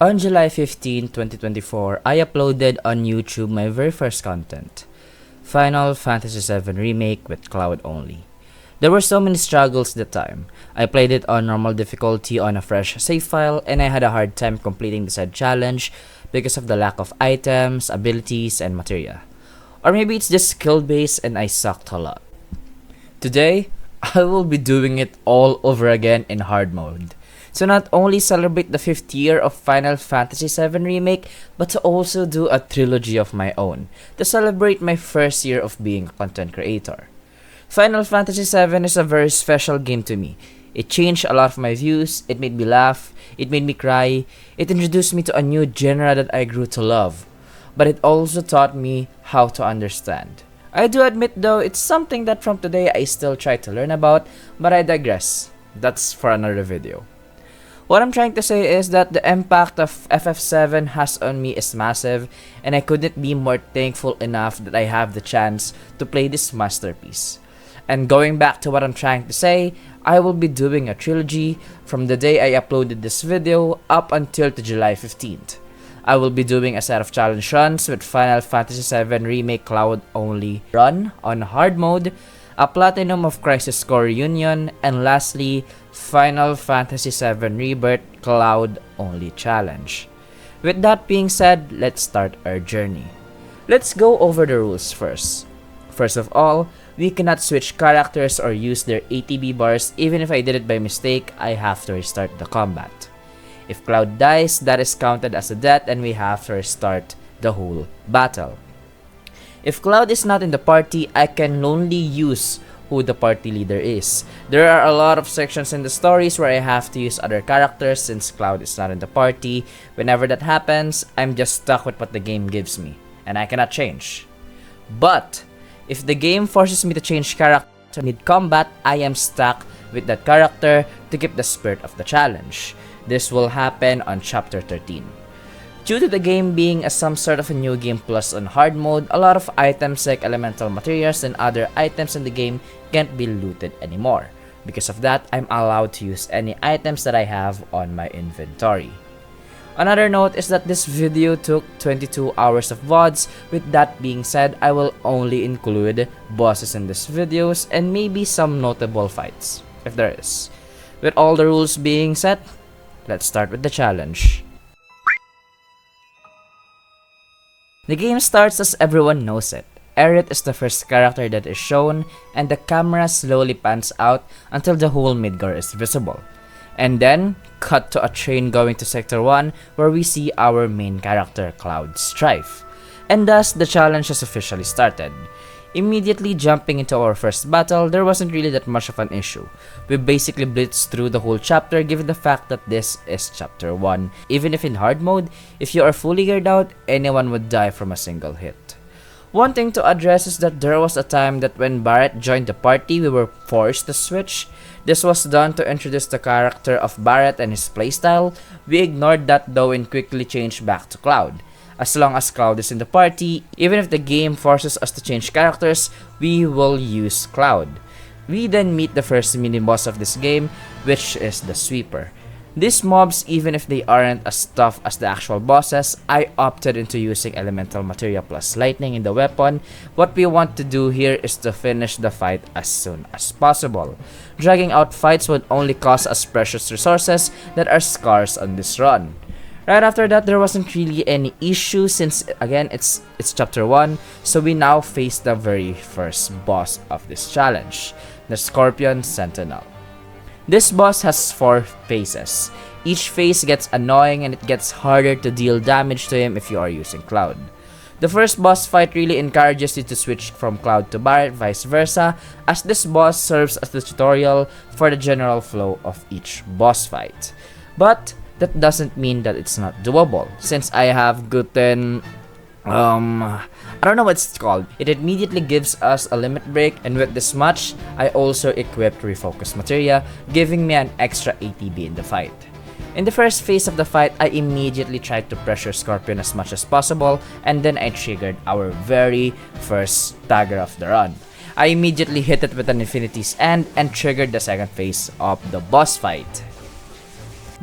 On July 15, 2024, I uploaded on YouTube my very first content, Final Fantasy VII Remake with Cloud only. There were so many struggles at the time. I played it on normal difficulty on a fresh save file, and I had a hard time completing the said challenge because of the lack of items, abilities, and materia. Or maybe it's just skill based and I sucked a lot. Today, I will be doing it all over again in hard mode. So not only celebrate the 5th year of Final Fantasy VII Remake, but to also do a trilogy of my own, to celebrate my first year of being a content creator. Final Fantasy VII is a very special game to me. It changed a lot of my views, it made me laugh, it made me cry, it introduced me to a new genre that I grew to love. But it also taught me how to understand. I do admit though, it's something that from today I still try to learn about, but I digress. That's for another video. What I'm trying to say is that the impact of FF7 has on me is massive, and I couldn't be more thankful enough that I have the chance to play this masterpiece. And going back to what I'm trying to say, I will be doing a trilogy from the day I uploaded this video up until to July 15th. I will be doing a set of challenge runs with Final Fantasy VII Remake Cloud only run on hard mode, a Platinum of Crisis Core Reunion, and lastly, Final Fantasy VII Rebirth Cloud only challenge. With that being said, let's start our journey. Let's go over the rules first. First of all, we cannot switch characters or use their ATB bars. Even if I did it by mistake, I have to restart the combat. If Cloud dies, that is counted as a death and we have to restart the whole battle. If Cloud is not in the party, I can only use who the party leader is. There are a lot of sections in the stories where I have to use other characters since Cloud is not in the party. Whenever that happens, I'm just stuck with what the game gives me, and I cannot change. But if the game forces me to change character mid-combat, I am stuck with that character to keep the spirit of the challenge. This will happen on Chapter 13. Due to the game being some sort of a new game plus on hard mode, a lot of items like elemental materials and other items in the game can't be looted anymore. Because of that, I'm allowed to use any items that I have on my inventory. Another note is that this video took 22 hours of VODs. With that being said, I will only include bosses in these videos and maybe some notable fights, if there is. With all the rules being set, let's start with the challenge. The game starts as everyone knows it. Aerith is the first character that is shown, and the camera slowly pans out until the whole Midgar is visible. And then, cut to a train going to Sector 1 where we see our main character, Cloud Strife. And thus, the challenge has officially started. Immediately jumping into our first battle, there wasn't really that much of an issue. We basically blitzed through the whole chapter given the fact that this is chapter 1. Even if in hard mode, if you are fully geared out, anyone would die from a single hit. One thing to address is that there was a time that when Barret joined the party, we were forced to switch. This was done to introduce the character of Barret and his playstyle. We ignored that though and quickly changed back to Cloud. As long as Cloud is in the party, even if the game forces us to change characters, we will use Cloud. We then meet the first mini-boss of this game, which is the Sweeper. These mobs, even if they aren't as tough as the actual bosses, I opted into using elemental materia plus lightning in the weapon. What we want to do here is to finish the fight as soon as possible. Dragging out fights would only cost us precious resources that are scarce on this run. Right after that, there wasn't really any issue since again it's chapter 1, so we now face the very first boss of this challenge, the Scorpion Sentinel. This boss has 4 phases. Each phase gets annoying and it gets harder to deal damage to him if you are using Cloud. The first boss fight really encourages you to switch from Cloud to Barret, vice versa, as this boss serves as the tutorial for the general flow of each boss fight. But that doesn't mean that it's not doable, since I have gotten I don't know what it's called. It immediately gives us a limit break, and with this much, I also equipped Refocus Materia, giving me an extra ATB in the fight. In the first phase of the fight, I immediately tried to pressure Scorpion as much as possible, and then I triggered our very first stagger of the run. I immediately hit it with an Infinity's End and triggered the second phase of the boss fight.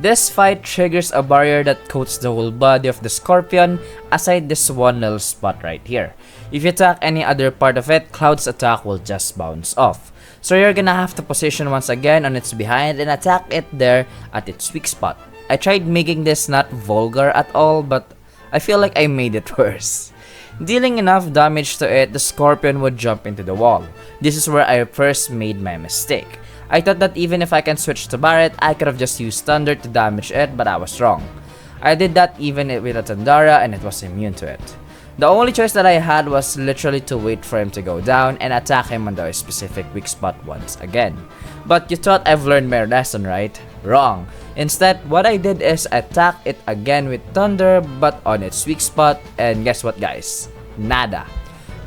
This fight triggers a barrier that coats the whole body of the Scorpion aside this one little spot right here. If you attack any other part of it, Cloud's attack will just bounce off. So you're gonna have to position once again on its behind and attack it there at its weak spot. I tried making this not vulgar at all, but I feel like I made it worse. Dealing enough damage to it, the Scorpion would jump into the wall. This is where I first made my mistake. I thought that even if I can switch to Barret, I could have just used Thunder to damage it, but I was wrong. I did that even with a Tandara and it was immune to it. The only choice that I had was literally to wait for him to go down and attack him on the specific weak spot once again. But you thought I've learned my lesson, right? Wrong. Instead, what I did is attack it again with Thunder but on its weak spot, and guess what guys? Nada.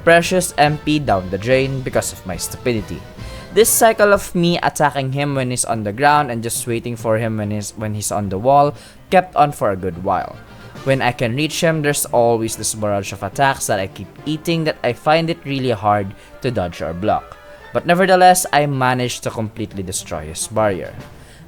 Precious MP down the drain because of my stupidity. This cycle of me attacking him when he's on the ground and just waiting for him when he's on the wall kept on for a good while. When I can reach him, there's always this barrage of attacks that I keep eating that I find it really hard to dodge or block. But nevertheless, I managed to completely destroy his barrier.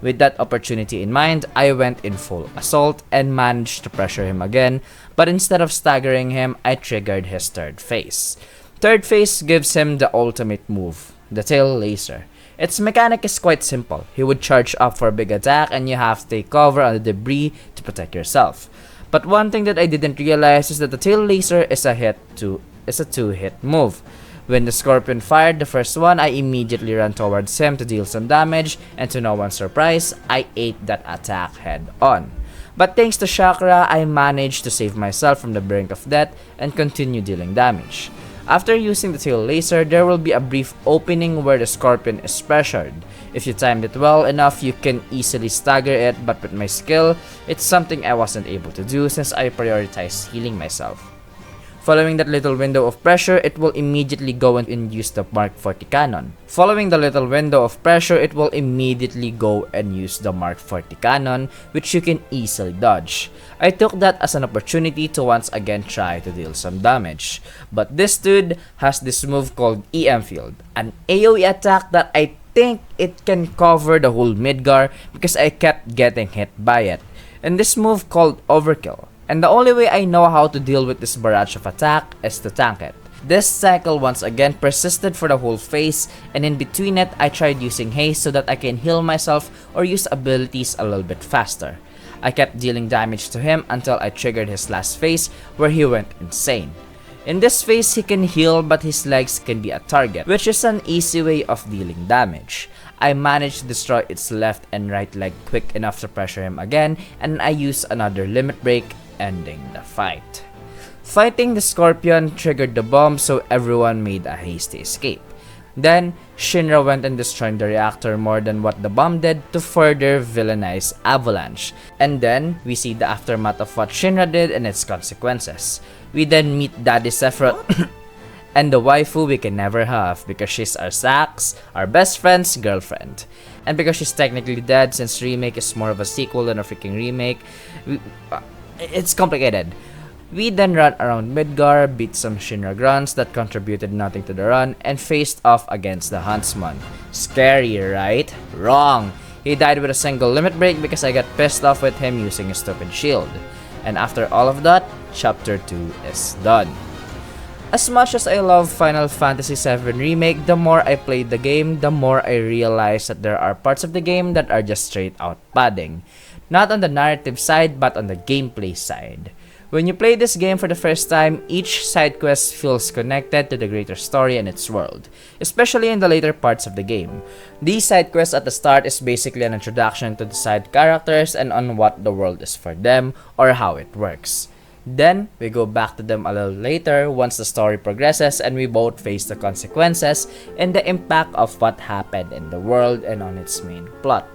With that opportunity in mind, I went in full assault and managed to pressure him again, but instead of staggering him, I triggered his third phase. Third phase gives him the ultimate move, the Tail Laser. Its mechanic is quite simple. He would charge up for a big attack and you have to take cover on the debris to protect yourself. But one thing that I didn't realize is that the Tail Laser is a two-hit move. When the Scorpion fired the first one, I immediately ran towards him to deal some damage, and to no one's surprise, I ate that attack head on. But thanks to Chakra, I managed to save myself from the brink of death and continue dealing damage. After using the Tail Laser, there will be a brief opening where the Scorpion is pressured. If you timed it well enough, you can easily stagger it, but with my skill, it's something I wasn't able to do since I prioritized healing myself. Following that little window of pressure, it will immediately go and use the Mark 40 cannon. Which you can easily dodge. I took that as an opportunity to once again try to deal some damage. But this dude has this move called EM Field, an AoE attack that I think it can cover the whole Midgar because I kept getting hit by it. And this move called Overkill. And the only way I know how to deal with this barrage of attack is to tank it. This cycle once again persisted for the whole phase, and in between it, I tried using haste so that I can heal myself or use abilities a little bit faster. I kept dealing damage to him until I triggered his last phase where he went insane. In this phase, he can heal but his legs can be a target, which is an easy way of dealing damage. I managed to destroy its left and right leg quick enough to pressure him again, and I used another limit break, ending the fight. Fighting the Scorpion triggered the bomb, so everyone made a hasty escape. Then, Shinra went and destroyed the reactor more than what the bomb did to further villainize Avalanche. And then, we see the aftermath of what Shinra did and its consequences. We then meet Daddy Sephiroth and the waifu we can never have because she's our Sax, our best friend's girlfriend. And because she's technically dead since Remake is more of a sequel than a freaking remake, it's complicated. We then ran around Midgar, beat some Shinra grunts that contributed nothing to the run, and faced off against the Huntsman. Scary, right? Wrong! He died with a single limit break because I got pissed off with him using a stupid shield. And after all of that, Chapter 2 is done. As much as I love Final Fantasy VII Remake, the more I played the game, the more I realized that there are parts of the game that are just straight out padding. Not on the narrative side, but on the gameplay side. When you play this game for the first time, each side quest feels connected to the greater story and its world, especially in the later parts of the game. These side quests at the start is basically an introduction to the side characters and on what the world is for them or how it works. Then, we go back to them a little later once the story progresses and we both face the consequences and the impact of what happened in the world and on its main plot.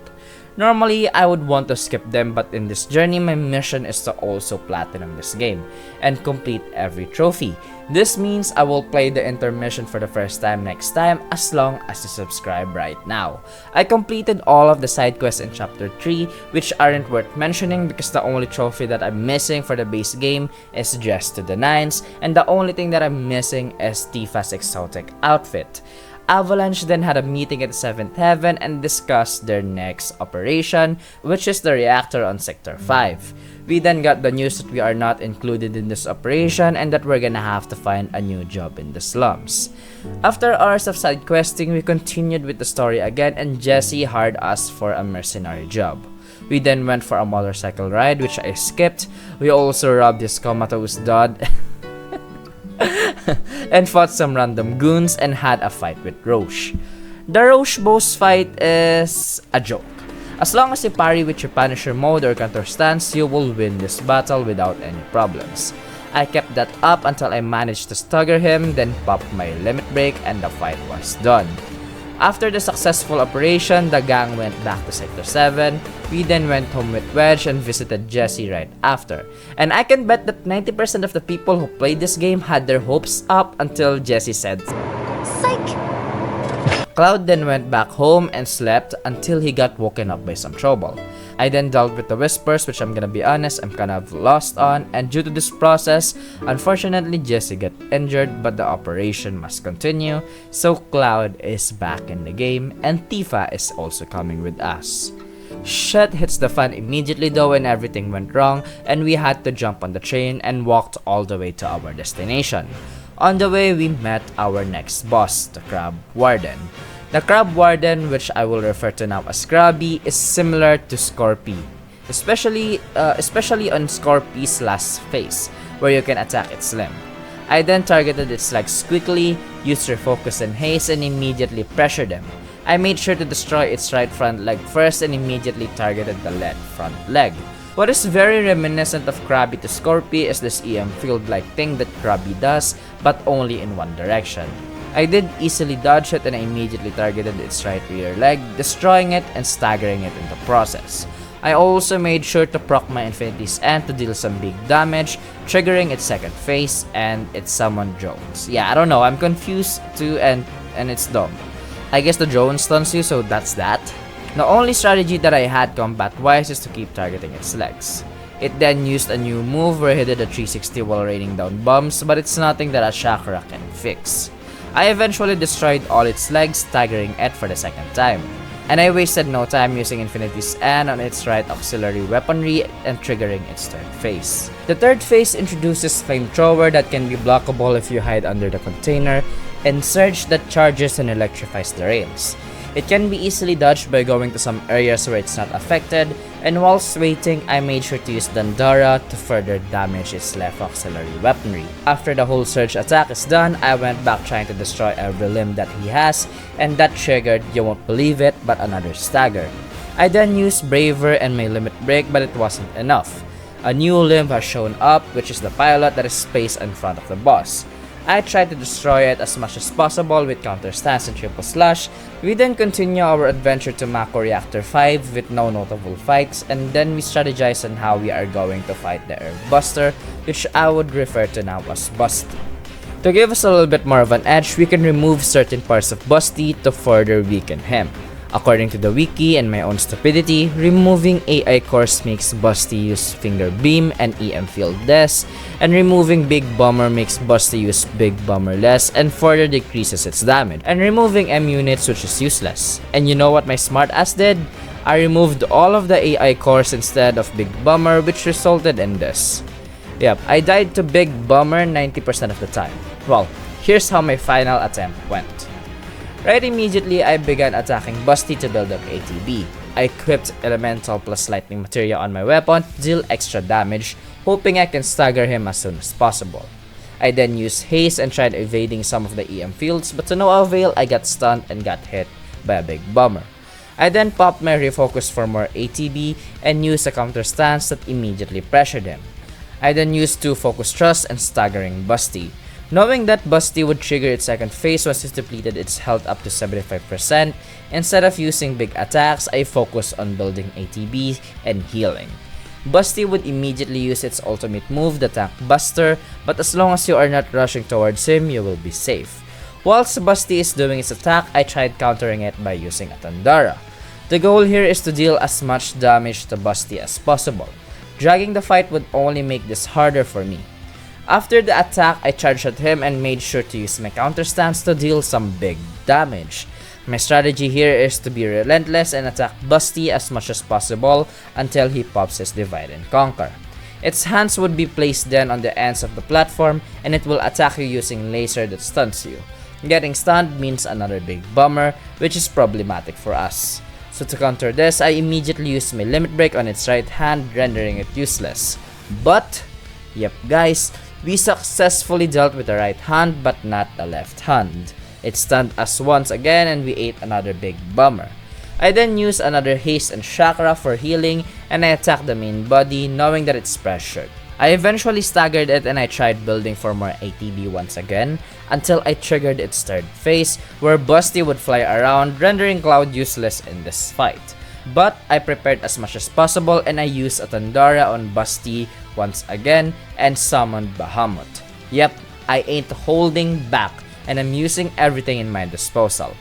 Normally, I would want to skip them, but in this journey, my mission is to also platinum this game and complete every trophy. This means I will play the intermission for the first time next time as long as you subscribe right now. I completed all of the side quests in Chapter 3, which aren't worth mentioning because the only trophy that I'm missing for the base game is Dress to the Nines, and the only thing that I'm missing is Tifa's exotic outfit. Avalanche then had a meeting at the 7th Heaven and discussed their next operation, which is the reactor on Sector 5. We then got the news that we are not included in this operation and that we're gonna have to find a new job in the slums. After hours of side questing, we continued with the story again and Jesse hired us for a mercenary job. We then went for a motorcycle ride, which I skipped. We also robbed this comatose dud and fought some random goons and had a fight with Roche. The Roche boss fight is a joke. As long as you parry with your Punisher mode or counter stance, you will win this battle without any problems. I kept that up until I managed to stagger him, then popped my limit break and the fight was done. After the successful operation, the gang went back to Sector 7. We then went home with Wedge and visited Jesse right after. And I can bet that 90% of the people who played this game had their hopes up until Jesse said psych. Cloud then went back home and slept until he got woken up by some trouble. I then dealt with the whispers, which I'm gonna be honest, I'm kind of lost on, and due to this process, unfortunately Jesse got injured, but the operation must continue, so Cloud is back in the game, and Tifa is also coming with us. Shit hits the fan immediately though when everything went wrong, and we had to jump on the train and walked all the way to our destination. On the way, we met our next boss, the Crab Warden. The Crab Warden, which I will refer to now as Krabby, is similar to Scorpy, especially on Scorpy's last phase, where you can attack its limb. I then targeted its legs quickly, used Refocus and Haste, and immediately pressured him. I made sure to destroy its right front leg first and immediately targeted the left front leg. What is very reminiscent of Krabby to Scorpy is this EM field-like thing that Krabby does, but only in one direction. I did easily dodge it and I immediately targeted its right rear leg, destroying it and staggering it in the process. I also made sure to proc my Infinity's End to deal some big damage, triggering its second phase, and it summoned drones. Yeah, I don't know, I'm confused too and it's dumb. I guess the drone stuns you, so that's that. The only strategy that I had combat-wise is to keep targeting its legs. It then used a new move where he did a 360 while raining down bombs, but it's nothing that a chakra can fix. I eventually destroyed all its legs, staggering it for the second time. And I wasted no time using Infinity's End on its right auxiliary weaponry and triggering its third phase. The third phase introduces Flamethrower that can be blockable if you hide under the container, and Surge that charges and electrifies the rails. It can be easily dodged by going to some areas where it's not affected, and whilst waiting, I made sure to use Dandara to further damage its left auxiliary weaponry. After the whole Surge attack is done, I went back trying to destroy every limb that he has, and that triggered, you won't believe it, but another stagger. I then used Braver and my limit break, but it wasn't enough. A new limb has shown up, which is the pilot that is placed in front of the boss. I tried to destroy it as much as possible with counter stance and triple slash. We then continue our adventure to Mako Reactor 5 with no notable fights, and then we strategize on how we are going to fight the Herb Buster, which I would refer to now as Busty. To give us a little bit more of an edge, we can remove certain parts of Busty to further weaken him. According to the wiki and my own stupidity, removing AI cores makes Busty use Finger Beam and EM Field less, and removing Big Bomber makes Busty use Big Bomber less and further decreases its damage, and removing M units, which is useless. And you know what my smart ass did? I removed all of the AI cores instead of Big Bomber, which resulted in this. Yep, I died to Big Bomber 90% of the time. Well, here's how my final attempt went. Right immediately, I began attacking Busty to build up ATB. I equipped Elemental plus Lightning Materia on my weapon to deal extra damage, hoping I can stagger him as soon as possible. I then used Haste and tried evading some of the EM fields, but to no avail, I got stunned and got hit by a Big Bomber. I then popped my Refocus for more ATB and used a counter stance that immediately pressured him. I then used 2 Focus Thrust and staggering Busty. Knowing that Busty would trigger its second phase once it depleted its health up to 75%, instead of using big attacks, I focused on building ATB and healing. Busty would immediately use its ultimate move, the Tank Buster, but as long as you are not rushing towards him, you will be safe. Whilst Busty is doing its attack, I tried countering it by using a Tandara. The goal here is to deal as much damage to Busty as possible. Dragging the fight would only make this harder for me. After the attack, I charged at him and made sure to use my counter stance to deal some big damage. My strategy here is to be relentless and attack Busty as much as possible until he pops his Divide and Conquer. Its hands would be placed then on the ends of the platform and it will attack you using laser that stuns you. Getting stunned means another big bummer, which is problematic for us. So to counter this, I immediately used my limit break on its right hand, rendering it useless. But, yep guys, we successfully dealt with the right hand but not the left hand. It stunned us once again and we ate another big bummer. I then used another haste and chakra for healing and I attacked the main body knowing that it's pressured. I eventually staggered it and I tried building for more ATB once again until I triggered its third phase where Busty would fly around, rendering Cloud useless in this fight. But I prepared as much as possible and I used a Tandara on Busty once again and summoned Bahamut. Yep, I ain't holding back and I'm using everything in my disposal.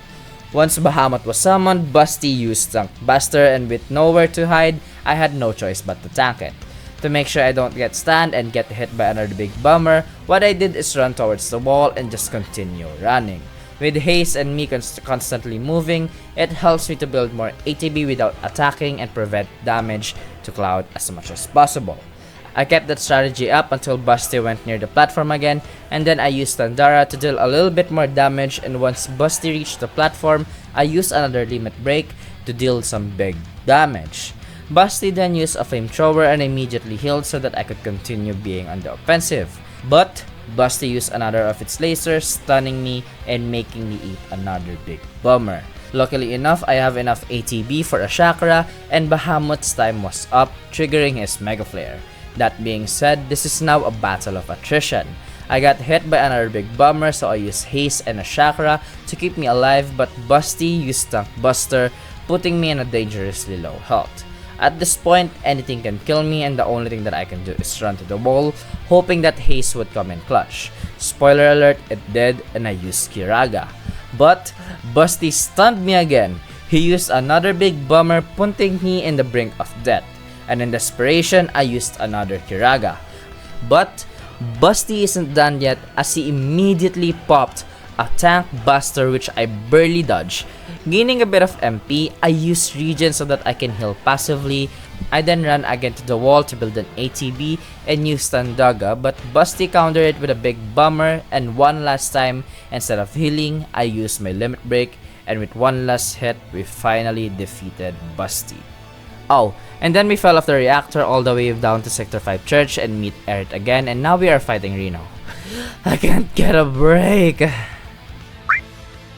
Once Bahamut was summoned, Busty used Tank Buster and with nowhere to hide, I had no choice but to tank it. To make sure I don't get stunned and get hit by another big bummer, what I did is run towards the wall and just continue running. With haste and me constantly moving, it helps me to build more ATB without attacking and prevent damage to Cloud as much as possible. I kept that strategy up until Busty went near the platform again, and then I used Tandara to deal a little bit more damage, and once Busty reached the platform, I used another limit break to deal some big damage. Busty then used a flamethrower and immediately healed so that I could continue being on the offensive. But Busty used another of its lasers, stunning me and making me eat another big bummer. Luckily enough, I have enough ATB for a chakra, and Bahamut's time was up, triggering his Mega Flare. That being said, this is now a battle of attrition. I got hit by another big bummer, so I used haste and a chakra to keep me alive, but Busty used Tank Buster, putting me in a dangerously low health. At this point, anything can kill me and the only thing that I can do is run to the wall, hoping that haste would come in clutch. Spoiler alert, it did and I used Kiraga. But Busty stunned me again. He used another big bummer, putting me in the brink of death. And in desperation, I used another Kiraga. But Busty isn't done yet as he immediately popped a Tank Buster which I barely dodged. Gaining a bit of MP, I used Regen so that I can heal passively. I then ran again to the wall to build an ATB and used Tandaga, but Busty countered it with a big bummer, and one last time, instead of healing, I used my limit break, and with one last hit, we finally defeated Busty. Oh, and then we fell off the reactor all the way down to Sector 5 Church and meet Erit again, and now we are fighting Reno. I can't get a break.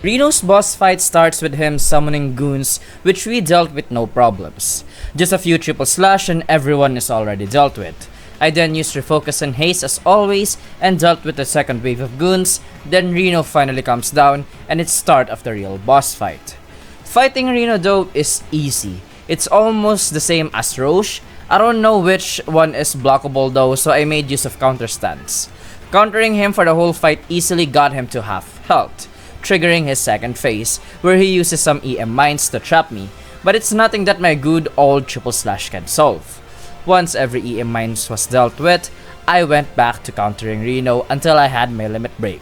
Reno's boss fight starts with him summoning goons, which we dealt with no problems. Just a few triple slash and everyone is already dealt with. I then used Refocus and Haste as always and dealt with the second wave of goons, then Reno finally comes down and it's start of the real boss fight. Fighting Reno though is easy. It's almost the same as Roche. I don't know which one is blockable though, so I made use of counter stance. Countering him for the whole fight easily got him to half health, triggering his second phase, where he uses some EM mines to trap me, but it's nothing that my good old triple slash can solve. Once every EM mines was dealt with, I went back to countering Reno until I had my limit break.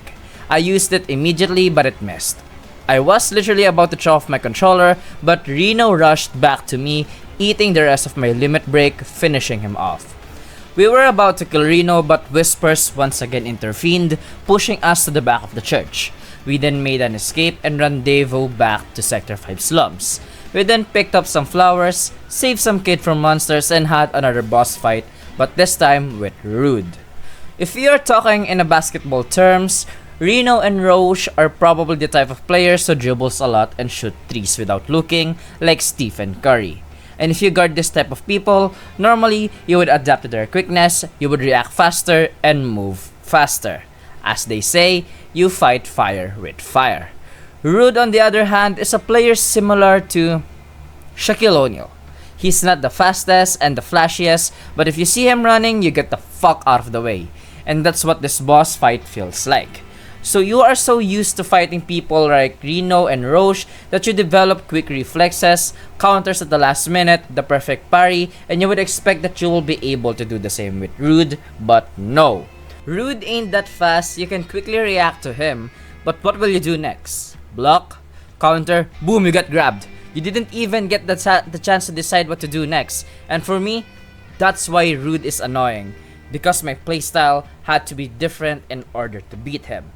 I used it immediately but it missed. I was literally about to throw off my controller, but Reno rushed back to me, eating the rest of my limit break, finishing him off. We were about to kill Reno, but Whispers once again intervened, pushing us to the back of the church. We then made an escape and rendezvous back to Sector 5 slums. We then picked up some flowers, saved some kid from monsters, and had another boss fight, but this time with Rude. If we are talking in a basketball terms, Reno and Roche are probably the type of players who dribbles a lot and shoot threes without looking, like Stephen Curry. And if you guard this type of people, normally you would adapt to their quickness, you would react faster, and move faster. As they say, you fight fire with fire. Rude, on the other hand, is a player similar to Shaquille O'Neal. He's not the fastest and the flashiest, but if you see him running, you get the fuck out of the way. And that's what this boss fight feels like. So you are so used to fighting people like Reno and Roche that you develop quick reflexes, counters at the last minute, the perfect parry, and you would expect that you will be able to do the same with Rude, but no. Rude ain't that fast, you can quickly react to him, but what will you do next? Block? Counter? Boom, you got grabbed. You didn't even get the chance to decide what to do next, and for me, that's why Rude is annoying, because my playstyle had to be different in order to beat him.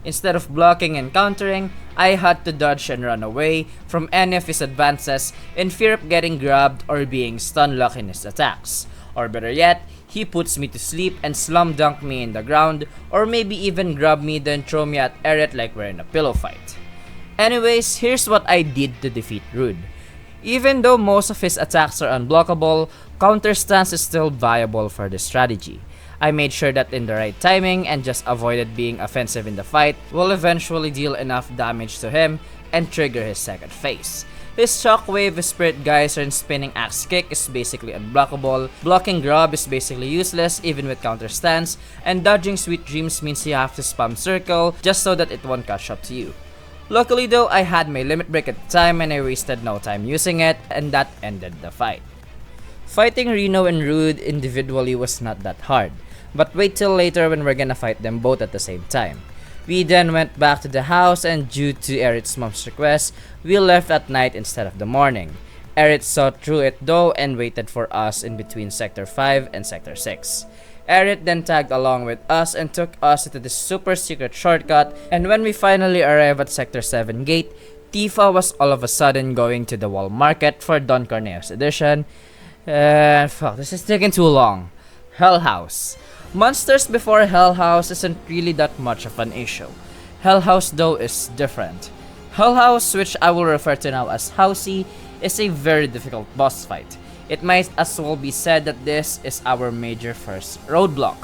Instead of blocking and countering, I had to dodge and run away from any of his advances in fear of getting grabbed or being stun locked in his attacks. Or better yet, he puts me to sleep and slum dunk me in the ground, or maybe even grab me then throw me at Eret like we're in a pillow fight. Anyways, here's what I did to defeat Rude. Even though most of his attacks are unblockable, counter stance is still viable for this strategy. I made sure that in the right timing and just avoided being offensive in the fight will eventually deal enough damage to him and trigger his second phase. His shockwave, spirit geyser, and spinning axe kick is basically unblockable, blocking grab is basically useless even with counter stance, and dodging sweet dreams means you have to spam circle just so that it won't catch up to you. Luckily though, I had my limit break at the time and I wasted no time using it, and that ended the fight. Fighting Reno and Rude individually was not that hard, but wait till later when we're gonna fight them both at the same time. We then went back to the house, and due to Eret's mom's request, we left at night instead of the morning. Eret saw through it though and waited for us in between Sector 5 and Sector 6. Eret then tagged along with us and took us into this super secret shortcut, and when we finally arrived at Sector 7 gate, Tifa was all of a sudden going to the wall market for Don Corneo's edition. Fuck, this is taking too long. Hell House. Monsters before Hell House isn't really that much of an issue. Hell House though is different. Hell House, which I will refer to now as Housey, is a very difficult boss fight. It might as well be said that this is our major first roadblock.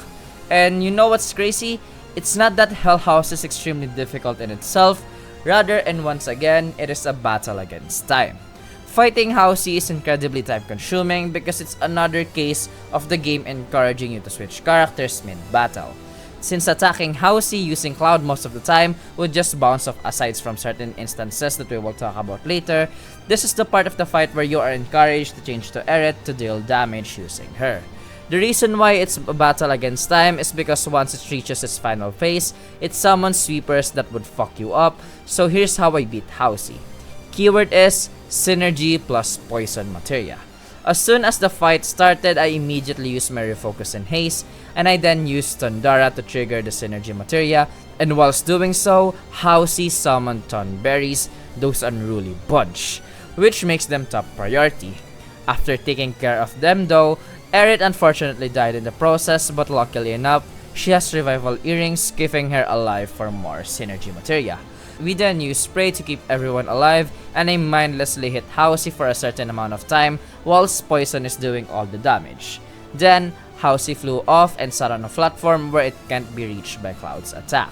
And you know what's crazy? It's not that Hell House is extremely difficult in itself, rather, and once again, it is a battle against time. Fighting Housey is incredibly time consuming because it's another case of the game encouraging you to switch characters mid-battle. Since attacking Housey using Cloud most of the time would just bounce off aside from certain instances that we will talk about later, this is the part of the fight where you are encouraged to change to Eret to deal damage using her. The reason why it's a battle against time is because once it reaches its final phase, it summons sweepers that would fuck you up, so here's how I beat Housey. Keyword is Synergy plus Poison Materia. As soon as the fight started, I immediately used my Refocus and Haste, and I then used Thundara to trigger the Synergy Materia, and whilst doing so, Housey summoned Thornberries, those unruly bunch, which makes them top priority. After taking care of them though, Eret unfortunately died in the process, but luckily enough, she has Revival Earrings, keeping her alive for more Synergy Materia. We then use spray to keep everyone alive, and I mindlessly hit Housey for a certain amount of time whilst Poison is doing all the damage. Then, Housey flew off and sat on a platform where it can't be reached by Cloud's attack.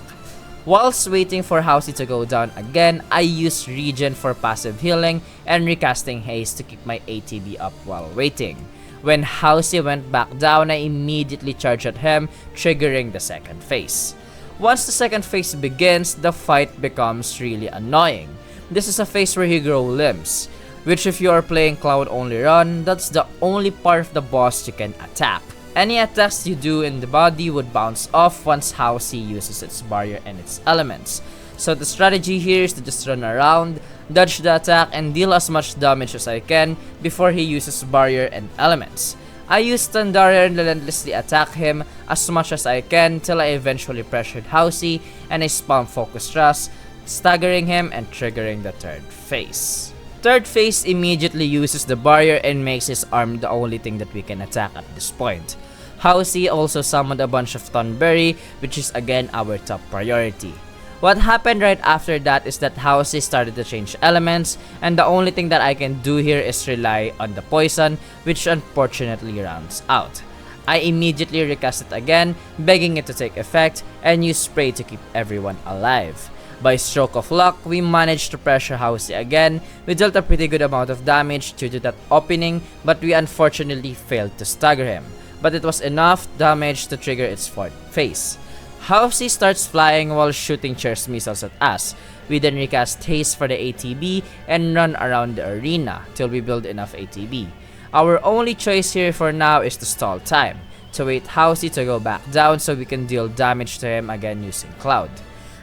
Whilst waiting for Housey to go down again, I used Regen for passive healing and recasting Haste to keep my ATB up while waiting. When Housey went back down, I immediately charged at him, triggering the second phase. Once the second phase begins, the fight becomes really annoying. This is a phase where you grow limbs, which if you are playing Cloud only run, that's the only part of the boss you can attack. Any attacks you do in the body would bounce off once Housey uses its barrier and its elements. So the strategy here is to just run around, dodge the attack, and deal as much damage as I can before he uses barrier and elements. I used Thundara and relentlessly attack him as much as I can till I eventually pressured Housey and I spam Focus Thrust, staggering him and triggering the third phase. Third phase immediately uses the barrier and makes his arm the only thing that we can attack at this point. Housey also summoned a bunch of Thornberry, which is again our top priority. What happened right after that is that Housey started to change elements, and the only thing that I can do here is rely on the poison, which unfortunately runs out. I immediately recast it again, begging it to take effect, and use spray to keep everyone alive. By stroke of luck, we managed to pressure Housey again. We dealt a pretty good amount of damage due to that opening, but we unfortunately failed to stagger him. But it was enough damage to trigger its fourth phase. Housey starts flying while shooting Chair's missiles at us. We then recast Haste for the ATB and run around the arena till we build enough ATB. Our only choice here for now is to stall time. to wait Housey to go back down so we can deal damage to him again using Cloud.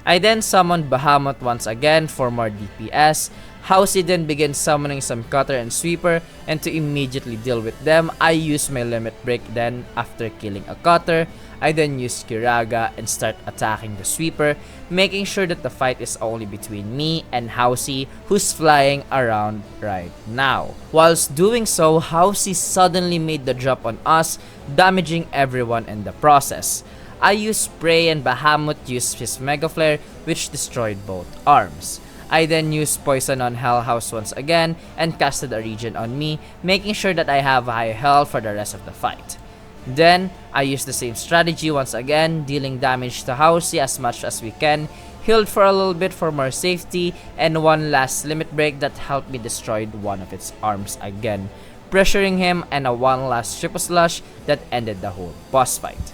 I then summoned Bahamut once again for more DPS. Housey then begins summoning some Cutter and Sweeper, and to immediately deal with them, I use my Limit Break. Then after killing a Cutter, I then use Kiraga and start attacking the Sweeper, making sure that the fight is only between me and Housey, who's flying around right now. Whilst doing so, Housey suddenly made the drop on us, damaging everyone in the process. I used Spray and Bahamut used his Mega Flare, which destroyed both arms. I then used Poison on Hell House once again and casted a regen on me, making sure that I have high health for the rest of the fight. Then, I used the same strategy once again, dealing damage to Housey as much as we can, healed for a little bit for more safety, and one last Limit Break that helped me destroy one of its arms again, pressuring him, and a one last Triple Slash that ended the whole boss fight.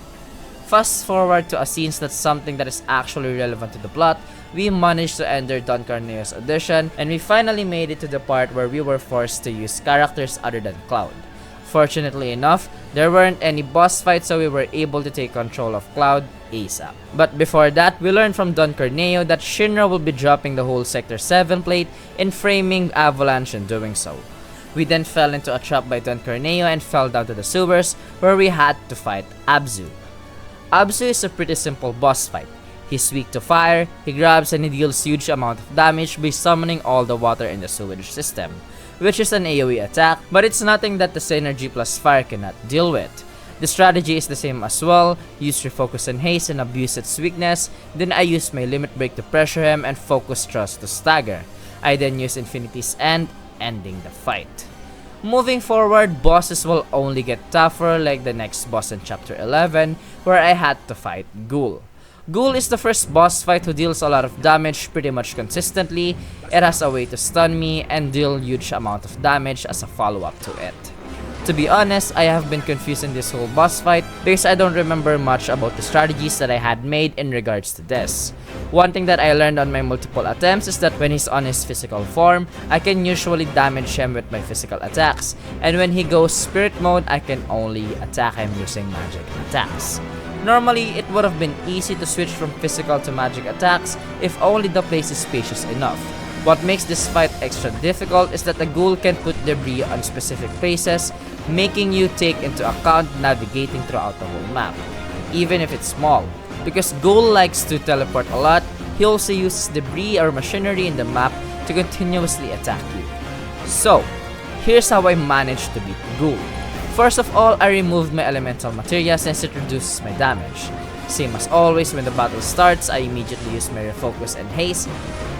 Fast forward to a scene that's something that is actually relevant to the plot. We managed to enter Don Corneo's audition, and we finally made it to the part where we were forced to use characters other than Cloud. Fortunately enough, there weren't any boss fights, so we were able to take control of Cloud ASAP. But before that, we learned from Don Corneo that Shinra will be dropping the whole Sector 7 plate and framing Avalanche in doing so. We then fell into a trap by Don Corneo and fell down to the sewers, where we had to fight Abzu. Abzu is a pretty simple boss fight. He's weak to fire, he grabs and he deals huge amount of damage by summoning all the water in the sewage system, which is an AoE attack, but it's nothing that the Synergy plus Fire cannot deal with. The strategy is the same as well, use Refocus and Haste and abuse its weakness, then I use my Limit Break to pressure him and Focus Thrust to stagger. I then use Infinity's End, ending the fight. Moving forward, bosses will only get tougher like the next boss in Chapter 11, where I had to fight Ghoul. Ghoul is the first boss fight who deals a lot of damage pretty much consistently. It has a way to stun me and deal huge amount of damage as a follow-up to it. To be honest, I have been confused in this whole boss fight because I don't remember much about the strategies that I had made in regards to this. One thing that I learned on my multiple attempts is that when he's on his physical form, I can usually damage him with my physical attacks, and when he goes spirit mode, I can only attack him using magic attacks. Normally, it would have been easy to switch from physical to magic attacks if only the place is spacious enough. What makes this fight extra difficult is that the ghoul can put debris on specific places, making you take into account navigating throughout the whole map, even if it's small. Because ghoul likes to teleport a lot, he also uses debris or machinery in the map to continuously attack you. So, here's how I managed to beat ghoul. First of all, I removed my elemental materia since it reduces my damage. Same as always, when the battle starts, I immediately use my refocus and haste,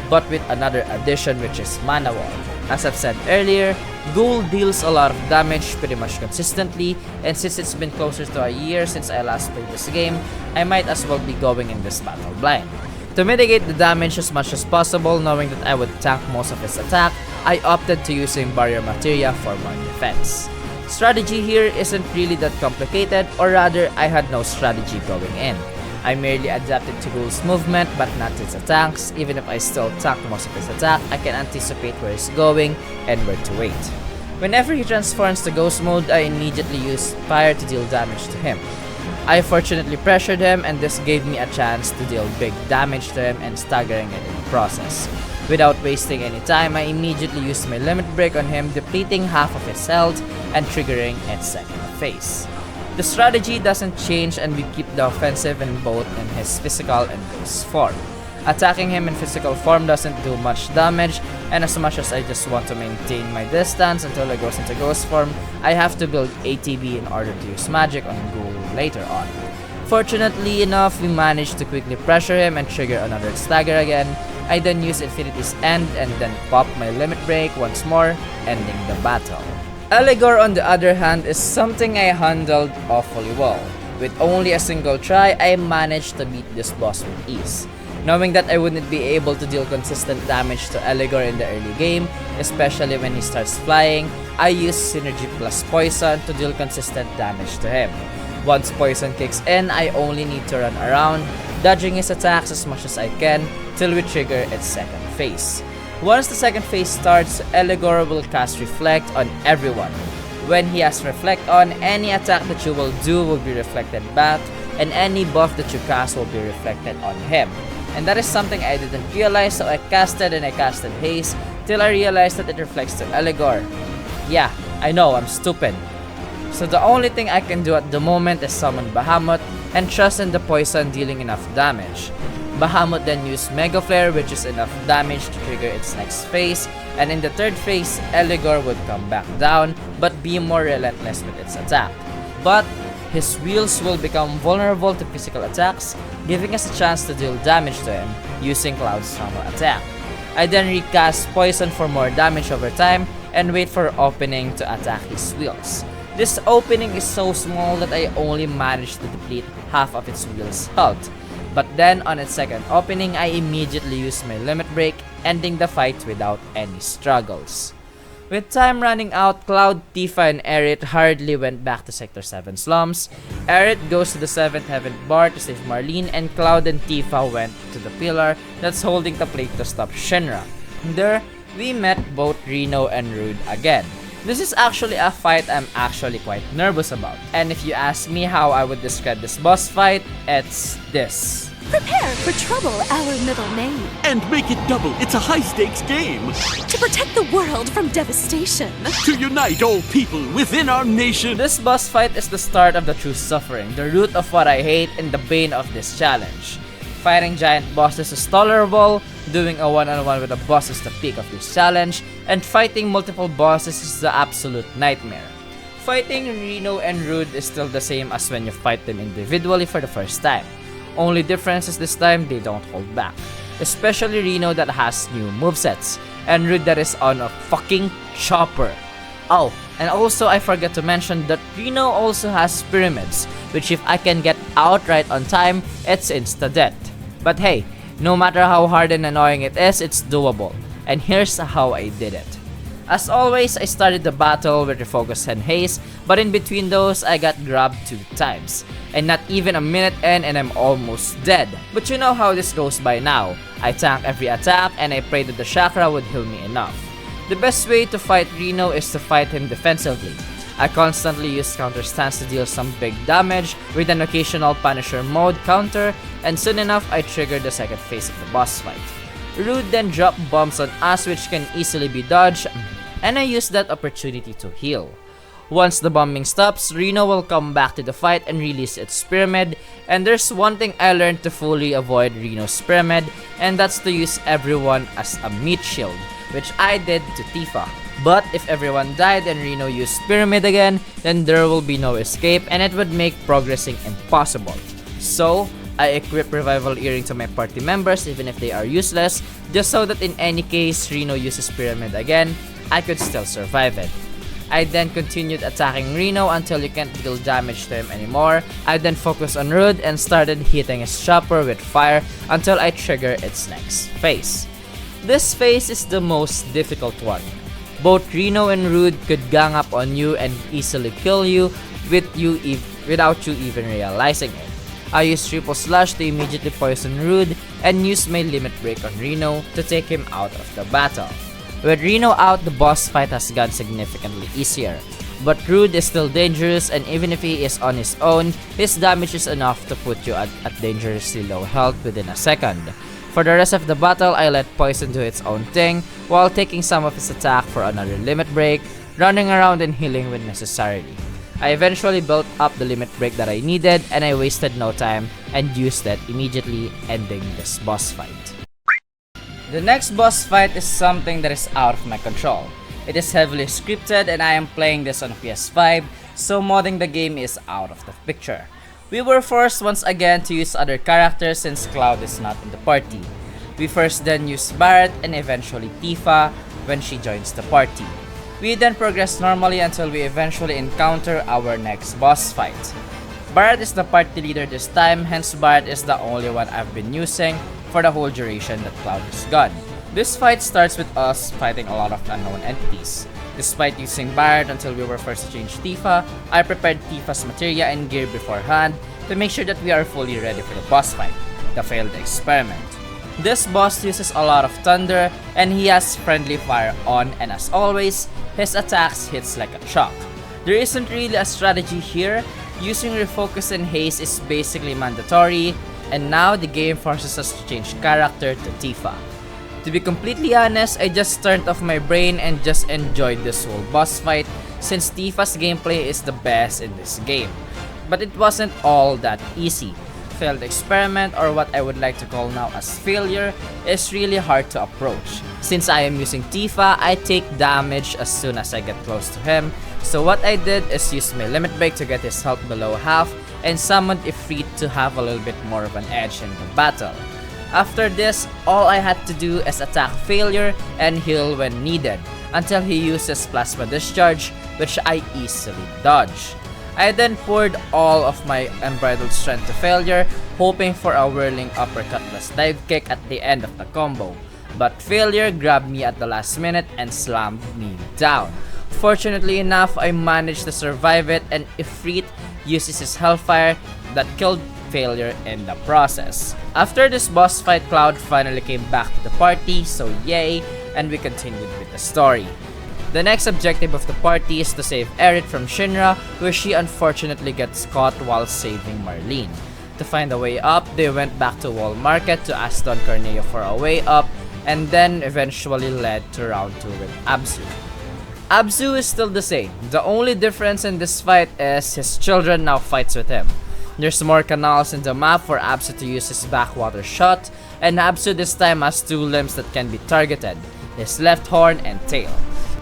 but with another addition, which is mana wall. As I've said earlier, Ghoul deals a lot of damage pretty much consistently, and since it's been closer to a year since I last played this game, I might as well be going in this battle blind. To mitigate the damage as much as possible, knowing that I would tank most of his attack, I opted to using barrier materia for more defense. Strategy here isn't really that complicated, or rather, I had no strategy going in. I merely adapted to Ghoul's movement but not its attacks. Even if I still tank most of his attack, I can anticipate where he's going and where to wait. Whenever he transforms to Ghost mode, I immediately use Fire to deal damage to him. I fortunately pressured him, and this gave me a chance to deal big damage to him and staggering it in the process. Without wasting any time, I immediately used my Limit Break on him, depleting half of his health and triggering its second phase. The strategy doesn't change, and we keep the offensive in both in his physical and ghost form. Attacking him in physical form doesn't do much damage, and as much as I just want to maintain my distance until he goes into ghost form, I have to build ATB in order to use magic on Ghoul later on. Fortunately enough, we managed to quickly pressure him and trigger another stagger again. I then use Infinity's End and then pop my Limit Break once more, ending the battle. Eligor, on the other hand, is something I handled awfully well. With only a single try, I managed to beat this boss with ease. Knowing that I wouldn't be able to deal consistent damage to Eligor in the early game, especially when he starts flying, I use Synergy plus Poison to deal consistent damage to him. Once Poison kicks in, I only need to run around, dodging his attacks as much as I can till we trigger its second phase. Once the second phase starts, Eligor will cast Reflect on everyone. When he has Reflect on, any attack that you will do will be reflected back, and any buff that you cast will be reflected on him. And that is something I didn't realize, so I casted Haste till I realized that it reflects to Eligor. Yeah, I know, I'm stupid. So the only thing I can do at the moment is summon Bahamut and trust in the poison dealing enough damage. Bahamut then used Mega Flare, which is enough damage to trigger its next phase, and in the third phase, Eligor would come back down but be more relentless with its attack. But his wheels will become vulnerable to physical attacks, giving us a chance to deal damage to him using Cloud's normal attack. I then recast Poison for more damage over time and wait for opening to attack his wheels. This opening is so small that I only managed to deplete half of its wheel's health. But then on its second opening, I immediately used my Limit Break, ending the fight without any struggles. With time running out, Cloud, Tifa, and Aerith hurriedly went back to Sector 7 slums. Aerith goes to the 7th Heaven Bar to save Marlene, and Cloud and Tifa went to the pillar that's holding the plate to stop Shinra. There, we met both Reno and Rude again. This is actually a fight I'm actually quite nervous about. And if you ask me how I would describe this boss fight, it's this. Prepare for trouble, our middle name. And make it double, it's a high-stakes game. To protect the world from devastation. To unite all people within our nation. This boss fight is the start of the true suffering, the root of what I hate and the bane of this challenge. Fighting giant bosses is tolerable, doing a one-on-one with a boss is the peak of this challenge, and fighting multiple bosses is the absolute nightmare. Fighting Reno and Rude is still the same as when you fight them individually for the first time. Only difference is this time they don't hold back. Especially Reno that has new movesets, and Rude that is on a fucking chopper. Oh, and also I forgot to mention that Reno also has pyramids, which if I can get out right on time, it's insta-death. But hey, no matter how hard and annoying it is, it's doable. And here's how I did it. As always, I started the battle with Refocus and Haste, but in between those, I got grabbed 2 times. And not even a minute in and I'm almost dead. But you know how this goes by now. I tank every attack and I pray that the chakra would heal me enough. The best way to fight Reno is to fight him defensively. I constantly use counter stance to deal some big damage with an occasional Punisher mode counter, and soon enough I triggered the second phase of the boss fight. Rude then dropped bombs on us which can easily be dodged, and I used that opportunity to heal. Once the bombing stops, Reno will come back to the fight and release its pyramid, and there's one thing I learned to fully avoid Reno's pyramid, and that's to use everyone as a meat shield, which I did to Tifa. But if everyone died and Reno used pyramid again, then there will be no escape and it would make progressing impossible. So, I equip Revival Earring to my party members even if they are useless, just so that in any case Reno uses pyramid again, I could still survive it. I then continued attacking Reno until you can't deal damage to him anymore. I then focused on Rude and started hitting his chopper with fire until I trigger its next phase. This phase is the most difficult one. Both Reno and Rude could gang up on you and easily kill you without you even realizing it. I used Triple Slash to immediately poison Rude and used my Limit Break on Reno to take him out of the battle. With Reno out, the boss fight has gone significantly easier. But Rude is still dangerous, and even if he is on his own, his damage is enough to put you at dangerously low health within a second. For the rest of the battle, I let Poison do its own thing, while taking some of his attack for another Limit Break, running around and healing when necessary. I eventually built up the Limit Break that I needed, and I wasted no time and used it immediately, ending this boss fight. The next boss fight is something that is out of my control. It is heavily scripted and I am playing this on PS5, so modding the game is out of the picture. We were forced once again to use other characters since Cloud is not in the party. We first then used Barret and eventually Tifa when she joins the party. We then progress normally until we eventually encounter our next boss fight. Barret is the party leader this time, hence Barret is the only one I've been using for the whole duration that Cloud is gone. This fight starts with us fighting a lot of unknown entities. Despite using Barret until we were forced to change Tifa, I prepared Tifa's materia and gear beforehand to make sure that we are fully ready for the boss fight, the failed experiment. This boss uses a lot of thunder and he has friendly fire on, and as always, his attacks hits like a chalk. There isn't really a strategy here. Using refocus and haste is basically mandatory, and now the game forces us to change character to Tifa. To be completely honest, I just turned off my brain and just enjoyed this whole boss fight since Tifa's gameplay is the best in this game. But it wasn't all that easy. Failed experiment, or what I would like to call now as failure, is really hard to approach. Since I am using Tifa, I take damage as soon as I get close to him, so what I did is use my limit break to get his health below half and summoned Ifrit to have a little bit more of an edge in the battle. After this, all I had to do is attack failure and heal when needed, until he uses plasma discharge, which I easily dodge. I then poured all of my unbridled strength to failure, hoping for a whirling uppercut plus dive kick at the end of the combo. But failure grabbed me at the last minute and slammed me down. Fortunately enough, I managed to survive it, and Ifrit uses his hellfire that killed failure in the process. After this boss fight, Cloud finally came back to the party, so yay, and we continued with the story. The next objective of the party is to save Aerith from Shinra, where she unfortunately gets caught while saving Marlene. To find a way up, they went back to Wall Market to ask Don Corneo for a way up, and then eventually led to round 2 with Abzu. Abzu is still the same. The only difference in this fight is his children now fights with him. There's more canals in the map for Abzu to use his backwater shot, and Abzu this time has 2 limbs that can be targeted, his left horn and tail.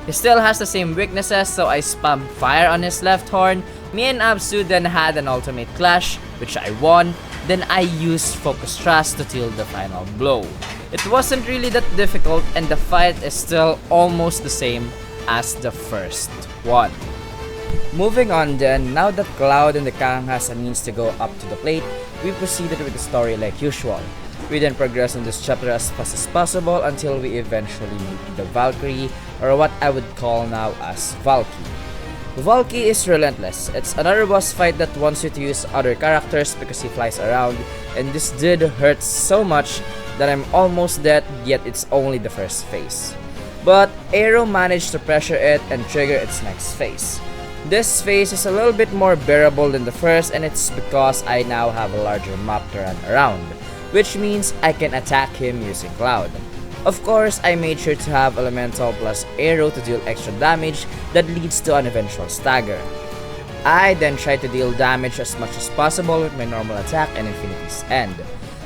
He still has the same weaknesses, so I spammed fire on his left horn. Me and Abzu then had an ultimate clash, which I won. Then I used Focus Thrust to deal the final blow. It wasn't really that difficult, and the fight is still almost the same as the first one. Moving on then, now that Cloud and the Kang has a means to go up to the plate, we proceeded with the story like usual. We then progress in this chapter as fast as possible until we eventually meet the Valkyrie, or what I would call now as Valky. Valky is relentless. It's another boss fight that wants you to use other characters because he flies around, and this did hurt so much that I'm almost dead, yet it's only the first phase. But Aero managed to pressure it and trigger its next phase. This phase is a little bit more bearable than the first, and it's because I now have a larger map to run around, which means I can attack him using Cloud. Of course, I made sure to have Elemental plus Aero to deal extra damage that leads to an eventual stagger. I then tried to deal damage as much as possible with my normal attack and Infinity's End.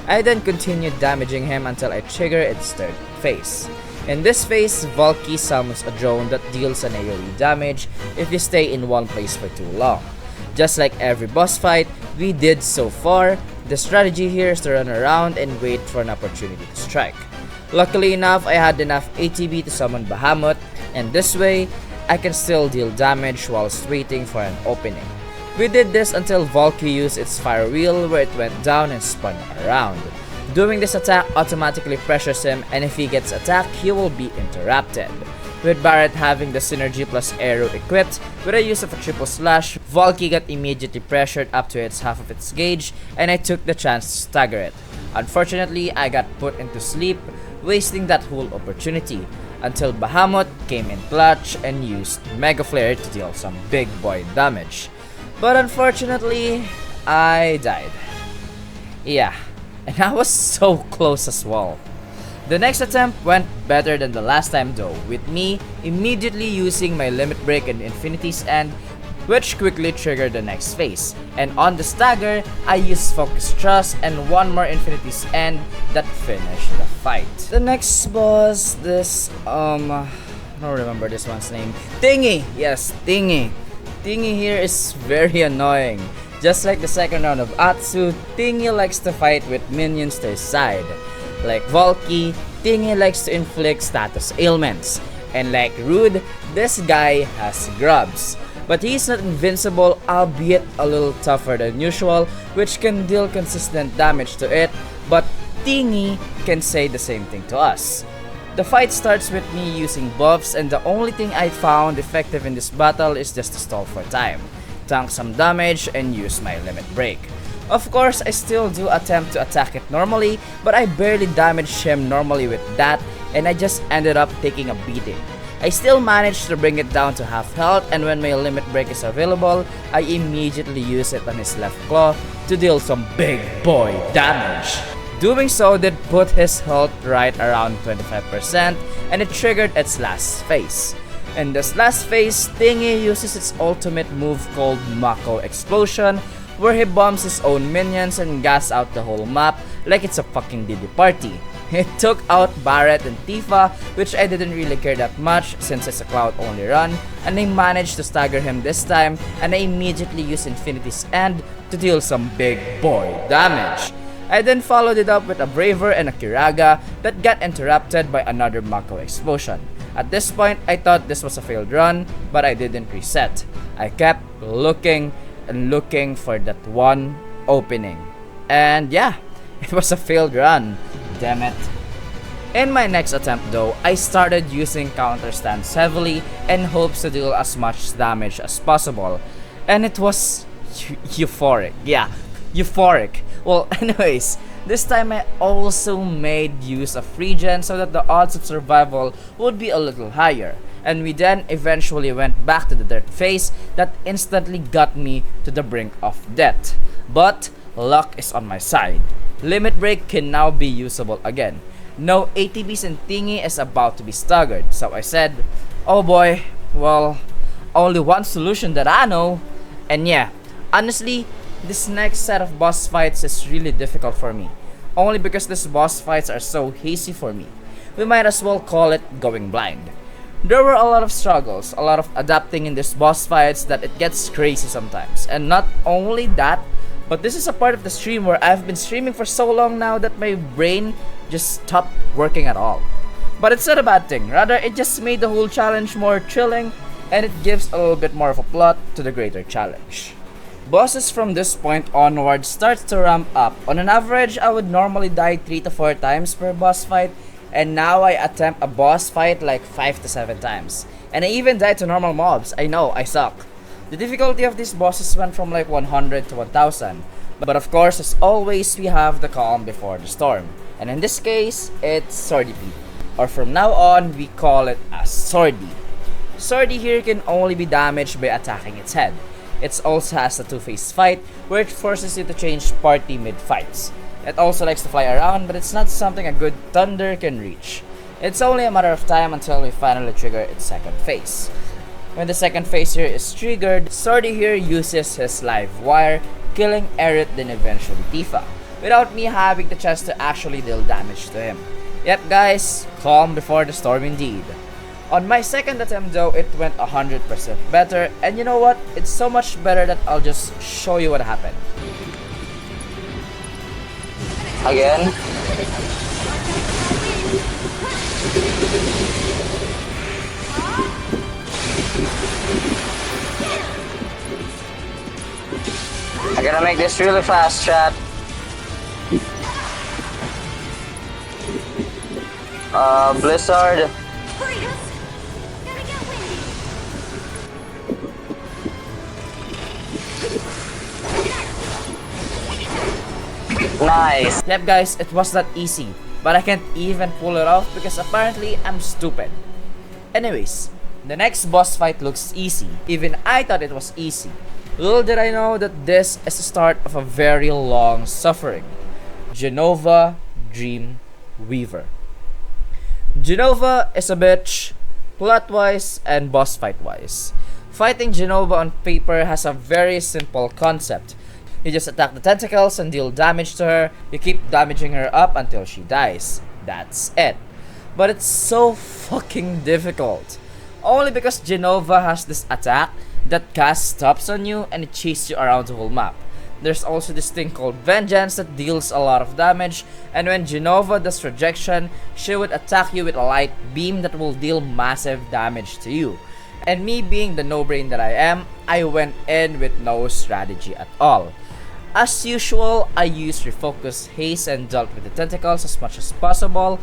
I then continued damaging him until I trigger its third phase. In this phase, Valky summons a drone that deals an AoE damage if you stay in one place for too long. Just like every boss fight we did so far, the strategy here is to run around and wait for an opportunity to strike. Luckily enough, I had enough ATB to summon Bahamut, and this way, I can still deal damage whilst waiting for an opening. We did this until Valky used its fire wheel where it went down and spun around. Doing this attack automatically pressures him, and if he gets attacked, he will be interrupted. With Barret having the Synergy plus Aero equipped, with the use of a triple slash, Valky got immediately pressured up to its half of its gauge, and I took the chance to stagger it. Unfortunately, I got put into sleep, wasting that whole opportunity, until Bahamut came in clutch and used Mega Flare to deal some big boy damage. But unfortunately, I died. Yeah, and I was so close as well. The next attempt went better than the last time though, with me immediately using my Limit Break and Infinity's End, which quickly triggered the next phase. And on the stagger, I used Focus Thrust and one more Infinity's End that finished the fight. The next boss, I don't remember this one's name. Thingy! Yes, Thingy. Thingy here is very annoying. Just like the second round of Atsu, Thingy likes to fight with minions to his side. Like Valky, Thingy likes to inflict status ailments. And like Rude, this guy has grubs. But he's not invincible, albeit a little tougher than usual, which can deal consistent damage to it, but Thingy can say the same thing to us. The fight starts with me using buffs, and the only thing I found effective in this battle is just to stall for time, tank some damage, and use my Limit Break. Of course, I still do attempt to attack it normally, but I barely damaged him normally with that, and I just ended up taking a beating. I still managed to bring it down to half health, and when my limit break is available, I immediately use it on his left claw to deal some big boy damage. Doing so did put his health right around 25%, and it triggered its last phase. In this last phase, Thingy uses its ultimate move called Mako Explosion, where he bombs his own minions and gas out the whole map like it's a fucking Diddy party. It took out Barret and Tifa, which I didn't really care that much since it's a cloud only run, and I managed to stagger him this time, and I immediately used Infinity's End to deal some big boy damage. I then followed it up with a Braver and a Kiraga that got interrupted by another Mako Explosion. At this point, I thought this was a failed run, but I didn't reset. I kept looking and looking for that one opening. And yeah, it was a failed run. Damn it. In my next attempt though, I started using counter stance heavily in hopes to deal as much damage as possible. And it was euphoric. Yeah, euphoric. Well, anyways, this time I also made use of regen so that the odds of survival would be a little higher. And we then eventually went back to the dirt phase that instantly got me to the brink of death. But luck is on my side. Limit break can now be usable again. No ATBs and Thingy is about to be staggered, so I said, oh boy, well, only one solution that I know. And yeah, honestly, this next set of boss fights is really difficult for me. Only because these boss fights are so hazy for me. We might as well call it going blind. There were a lot of struggles, a lot of adapting in these boss fights that it gets crazy sometimes. And not only that, but this is a part of the stream where I've been streaming for so long now that my brain just stopped working at all. But it's not a bad thing, rather it just made the whole challenge more thrilling, and it gives a little bit more of a plot to the greater challenge. Bosses from this point onward starts to ramp up. On an average, I would normally die 3 to 4 times per boss fight, and now I attempt a boss fight like 5 to 7 times. And I even died to normal mobs. I know, I suck. The difficulty of these bosses went from like 100 to 1000. But of course, as always, we have the calm before the storm. And in this case, it's Swordy P. Or from now on, we call it as Swordy. Swordy here can only be damaged by attacking its head. It also has a two-phase fight where it forces you to change party mid-fights. It also likes to fly around, but it's not something a good thunder can reach. It's only a matter of time until we finally trigger its second phase. When the second phase here is triggered, Swordy here uses his live wire, killing Aerith then eventually Tifa, without me having the chance to actually deal damage to him. Yep guys, calm before the storm indeed. On my second attempt though, it went 100% better, and you know what? It's so much better that I'll just show you what happened. Again? I gotta make this really fast, chat. Blizzard. Nice. Yep guys, it was that easy, but I can't even pull it off because apparently I'm stupid. Anyways, the next boss fight looks easy. Even I thought it was easy. Little did I know that this is the start of a very long suffering. Jenova Dream Weaver. Jenova is a bitch, plot-wise and boss fight-wise. Fighting Jenova on paper has a very simple concept. You just attack the tentacles and deal damage to her. You keep damaging her up until she dies. That's it. But it's so fucking difficult. Only because Jenova has this attack that casts stops on you and it chases you around the whole map. There's also this thing called Vengeance that deals a lot of damage, and when Jenova does rejection, she would attack you with a light beam that will deal massive damage to you. And me being the no-brain that I am, I went in with no strategy at all. As usual, I used Refocus Haste and dealt with the tentacles as much as possible,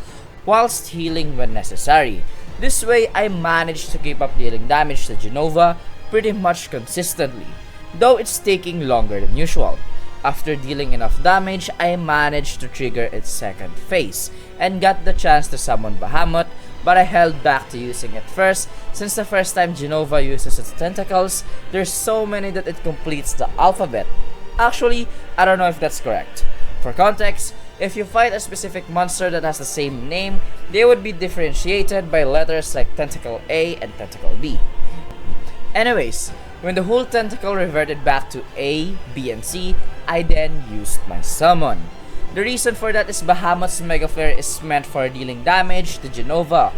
whilst healing when necessary. This way, I managed to keep up dealing damage to Jenova pretty much consistently, though it's taking longer than usual. After dealing enough damage, I managed to trigger its second phase, and got the chance to summon Bahamut, but I held back to using it first since the first time Genova uses its tentacles, there's so many that it completes the alphabet. Actually, I don't know if that's correct. For context, if you fight a specific monster that has the same name, they would be differentiated by letters like Tentacle A and Tentacle B. Anyways, when the whole tentacle reverted back to A, B, and C, I then used my summon. The reason for that is Bahamut's Mega Flare is meant for dealing damage to Genova.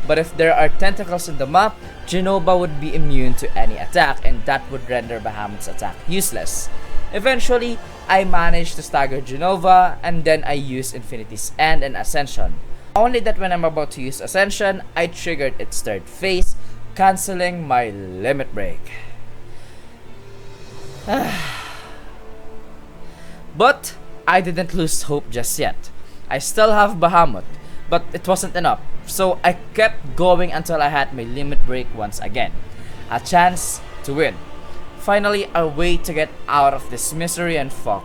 But if there are tentacles in the map, Genova would be immune to any attack and that would render Bahamut's attack useless. Eventually, I managed to stagger Genova and then I used Infinity's End and Ascension. Only that when I'm about to use Ascension, I triggered its third phase, cancelling my limit break. But I didn't lose hope just yet. I still have Bahamut, but it wasn't enough, so I kept going until I had my limit break once again. A chance to win. Finally, a way to get out of this misery and fog.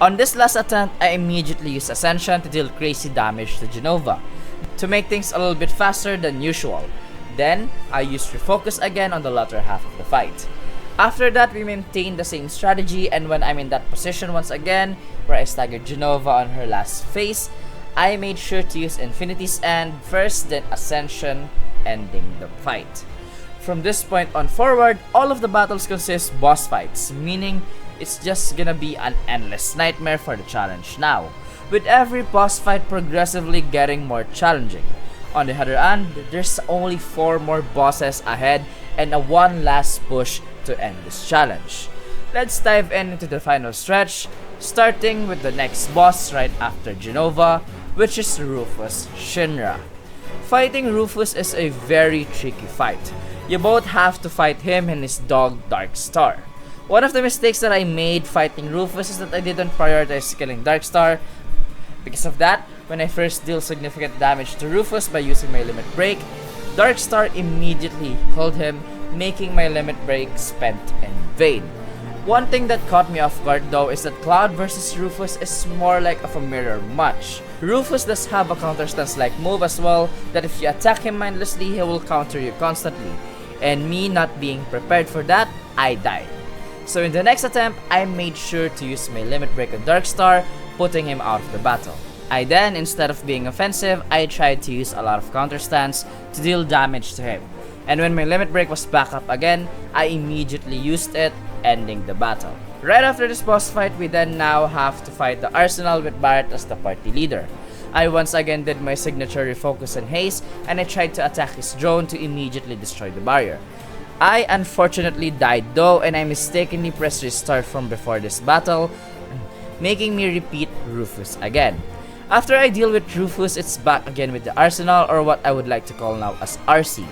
On this last attempt, I immediately used Ascension to deal crazy damage to Genova, to make things a little bit faster than usual. Then, I used Refocus again on the latter half of the fight. After that, we maintained the same strategy, and when I'm in that position once again, where I staggered Genova on her last phase, I made sure to use Infinity's End first, then Ascension, ending the fight. From this point on forward, all of the battles consist boss fights, meaning it's just gonna be an endless nightmare for the challenge now, with every boss fight progressively getting more challenging. On the other hand, there's only 4 more bosses ahead and a one last push to end this challenge. Let's dive into the final stretch, starting with the next boss right after Genova, which is Rufus Shinra. Fighting Rufus is a very tricky fight. You both have to fight him and his dog Darkstar. One of the mistakes that I made fighting Rufus is that I didn't prioritize killing Darkstar. Because of that, when I first deal significant damage to Rufus by using my limit break, Darkstar immediately killed him, making my limit break spent in vain. One thing that caught me off guard though is that Cloud vs Rufus is more like of a mirror match. Rufus does have a counter stance like move as well, that if you attack him mindlessly, he will counter you constantly. And me not being prepared for that, I died. So in the next attempt, I made sure to use my limit break on Darkstar, putting him out of the battle. I then, instead of being offensive, I tried to use a lot of counter stance to deal damage to him. And when my limit break was back up again, I immediately used it, ending the battle. Right after this boss fight, we then now have to fight the Arsenal with Barret as the party leader. I once again did my signature refocus and haste, and I tried to attack his drone to immediately destroy the barrier. I unfortunately died though, and I mistakenly pressed restart from before this battle, making me repeat Rufus again. After I deal with Rufus, it's back again with the Arsenal, or what I would like to call now as RC.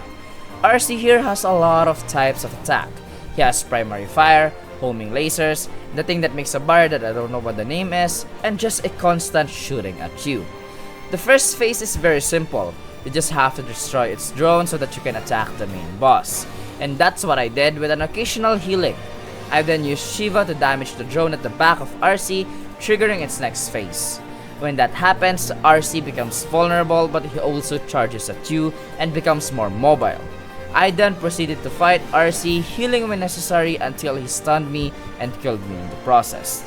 RC here has a lot of types of attack. He has primary fire, homing lasers, the thing that makes a bar that I don't know what the name is, and just a constant shooting at you. The first phase is very simple. You just have to destroy its drone so that you can attack the main boss. And that's what I did with an occasional healing. I then used Shiva to damage the drone at the back of RC, triggering its next phase. When that happens, RC becomes vulnerable, but he also charges at you and becomes more mobile. I then proceeded to fight RC, healing when necessary until he stunned me and killed me in the process.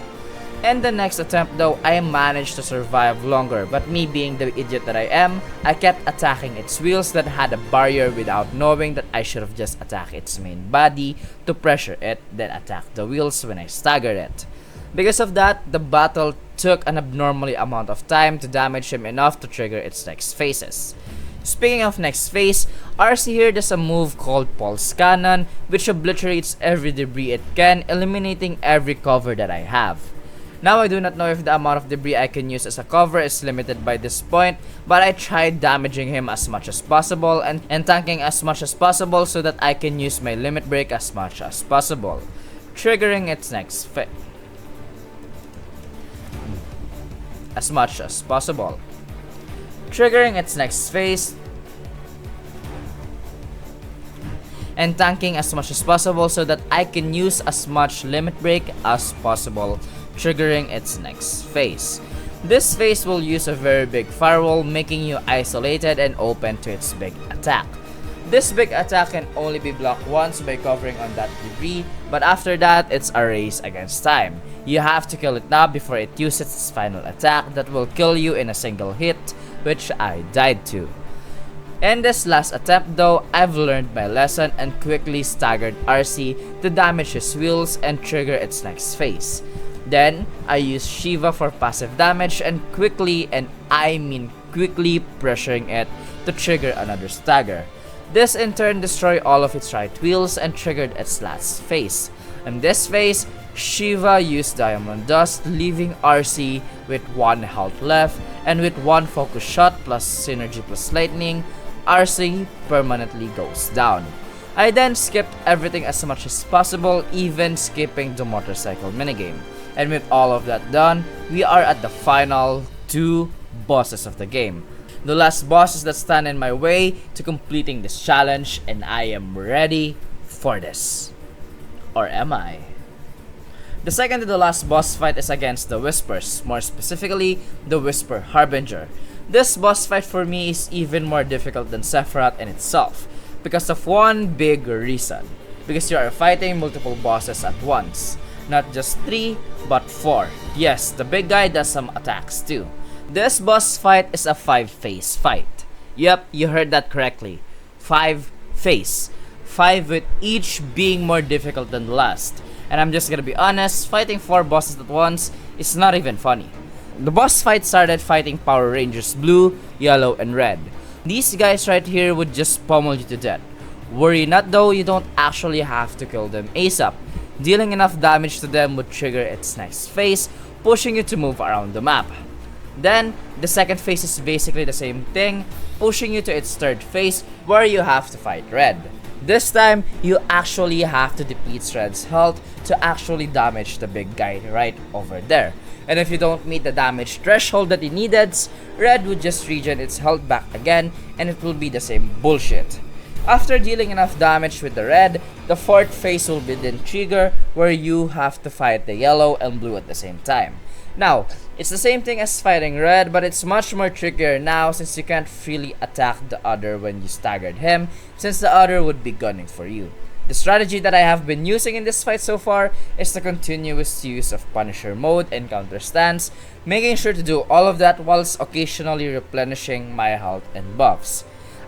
In the next attempt though, I managed to survive longer, but me being the idiot that I am, I kept attacking its wheels that had a barrier without knowing that I should have just attacked its main body to pressure it, then attack the wheels when I staggered it. Because of that, the battle took an abnormally amount of time to damage him enough to trigger its next phases. Speaking of next phase, RC here does a move called Pulse Cannon, which obliterates every debris it can, eliminating every cover that I have. Now I do not know if the amount of debris I can use as a cover is limited by this point, but I tried damaging him as much as possible and tanking as much as possible so that I can use my limit break as much as possible, triggering its next phase. As much as possible. Triggering its next phase. and tanking as much as possible so that I can use as much limit break as possible, triggering its next phase. This phase will use a very big firewall, making you isolated and open to its big attack. This big attack can only be blocked once by covering on that debris, but after that, it's a race against time. You have to kill it now before it uses its final attack that will kill you in a single hit, which I died to. In this last attempt though, I've learned my lesson and quickly staggered RC to damage his wheels and trigger its next phase. Then, I used Shiva for passive damage and quickly, and I mean quickly, pressuring it to trigger another stagger. This in turn destroyed all of its right wheels and triggered its last phase. In this phase, Shiva used Diamond Dust, leaving RC with 1 health left, and with 1 focus shot plus synergy plus lightning, RC permanently goes down. I then skipped everything as much as possible, even skipping the motorcycle minigame. And with all of that done, we are at the final 2 bosses of the game. The last bosses that stand in my way to completing this challenge, and I am ready for this. Or am I? The second to the last boss fight is against the Whispers, more specifically, the Whisper Harbinger. This boss fight for me is even more difficult than Sephiroth in itself, because of one big reason. Because you are fighting multiple bosses at once. Not just 3, but 4. Yes, the big guy does some attacks too. This boss fight is a 5-phase fight. Yep, you heard that correctly. 5-phase. 5 with each being more difficult than the last. And I'm just gonna be honest, fighting 4 bosses at once is not even funny. The boss fight started fighting Power Rangers Blue, Yellow, and Red. These guys right here would just pummel you to death. Worry not though, you don't actually have to kill them ASAP. Dealing enough damage to them would trigger its next phase, pushing you to move around the map. Then, the second phase is basically the same thing, pushing you to its third phase where you have to fight Red. This time, you actually have to deplete Red's health to actually damage the big guy right over there. And if you don't meet the damage threshold that he needed, Red would just regen its health back again and it will be the same bullshit. After dealing enough damage with the Red, the fourth phase will be then trigger where you have to fight the Yellow and Blue at the same time. Now, it's the same thing as fighting Red, but it's much more trickier now since you can't freely attack the other when you staggered him, since the other would be gunning for you. The strategy that I have been using in this fight so far is the continuous use of Punisher mode and counter stance, making sure to do all of that whilst occasionally replenishing my health and buffs.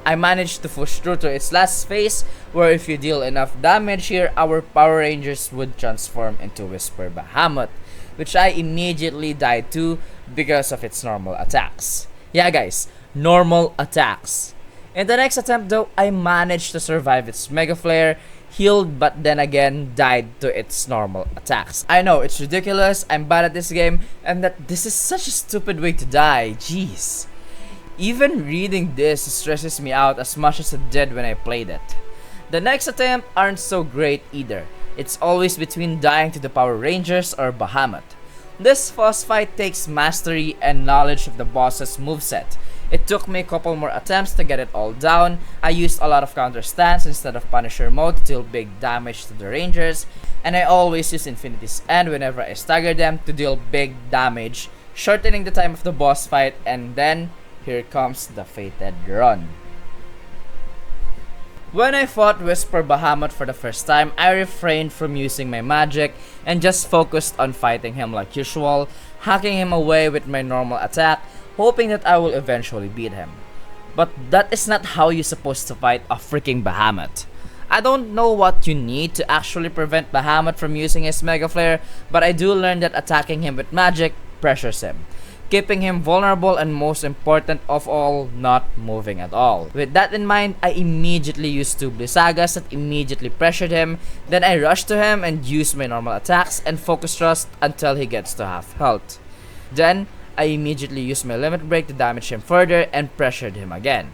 I managed to push through to its last phase, where if you deal enough damage here, our Power Rangers would transform into Whisper Bahamut, which I immediately died to because of its normal attacks. Yeah guys, normal attacks. In the next attempt though, I managed to survive its Mega Flare, healed but then again died to its normal attacks. I know, it's ridiculous, I'm bad at this game, and that this is such a stupid way to die, jeez. Even reading this stresses me out as much as it did when I played it. The next attempt aren't so great either. It's always between dying to the Power Rangers or Bahamut. This boss fight takes mastery and knowledge of the boss's moveset. It took me a couple more attempts to get it all down. I used a lot of counter stance instead of Punisher mode to deal big damage to the Rangers, and I always use Infinity's End whenever I stagger them to deal big damage, shortening the time of the boss fight, and then here comes the fated run. When I fought Whisper Bahamut for the first time, I refrained from using my magic and just focused on fighting him like usual, hacking him away with my normal attack, hoping that I will eventually beat him. But that is not how you're supposed to fight a freaking Bahamut. I don't know what you need to actually prevent Bahamut from using his Mega Flare, but I do learn that attacking him with magic pressures him, keeping him vulnerable, and most important of all, not moving at all. With that in mind, I immediately used 2 Blizzagas that immediately pressured him, then I rushed to him and used my normal attacks and focus thrust until he gets to half health. Then, I immediately used my limit break to damage him further and pressured him again.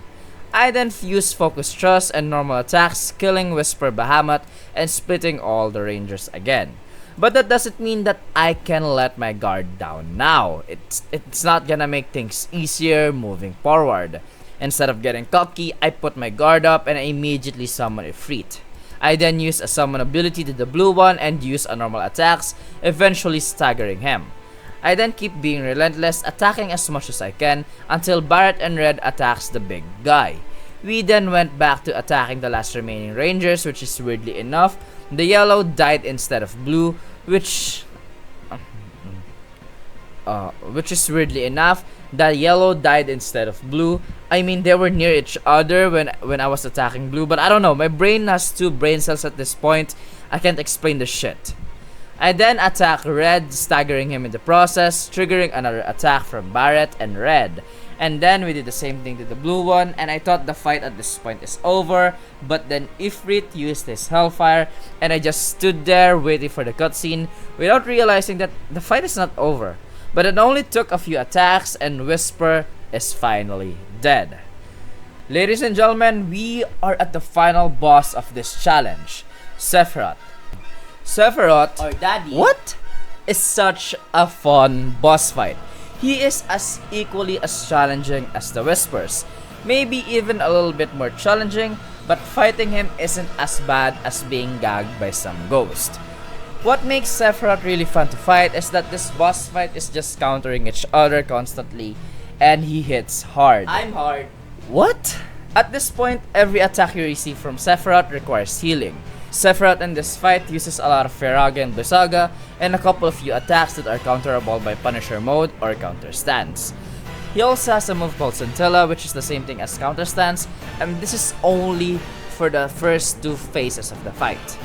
I then used focus thrust and normal attacks, killing Whisper Bahamut and splitting all the Rangers again. But that doesn't mean that I can let my guard down now. It's not gonna make things easier moving forward. Instead of getting cocky, I put my guard up and I immediately summon Ifrit. I then use a summon ability to the blue one and use a normal attacks, eventually staggering him. I then keep being relentless, attacking as much as I can until Barret and Red attacks the big guy. We then went back to attacking the last remaining rangers, which is weirdly enough, the yellow died instead of blue, which is weirdly enough, the yellow died instead of blue. I mean, they were near each other when I was attacking blue, but I don't know, my brain has 2 brain cells at this point. I can't explain the shit. I then attack Red, staggering him in the process, triggering another attack from Barret and Red. And then we did the same thing to the blue one, and I thought the fight at this point is over, but then Ifrit used his Hellfire, and I just stood there waiting for the cutscene without realizing that the fight is not over. But it only took a few attacks, and Whisper is finally dead. Ladies and gentlemen, we are at the final boss of this challenge, Sephiroth. Sephiroth, Or Daddy. what? Is such a fun boss fight. He is as equally as challenging as the Whispers, maybe even a little bit more challenging, but fighting him isn't as bad as being gagged by some ghost. What makes Sephiroth really fun to fight is that this boss fight is just countering each other constantly, and he hits hard. I'm hard. What? At this point, every attack you receive from Sephiroth requires healing. Sephiroth in this fight uses a lot of Firaga and Blizzaga, and a couple of few attacks that are counterable by Punisher mode or counter stance. He also has a move called Scintilla, which is the same thing as counter stance, and this is only for the first 2 phases of the fight.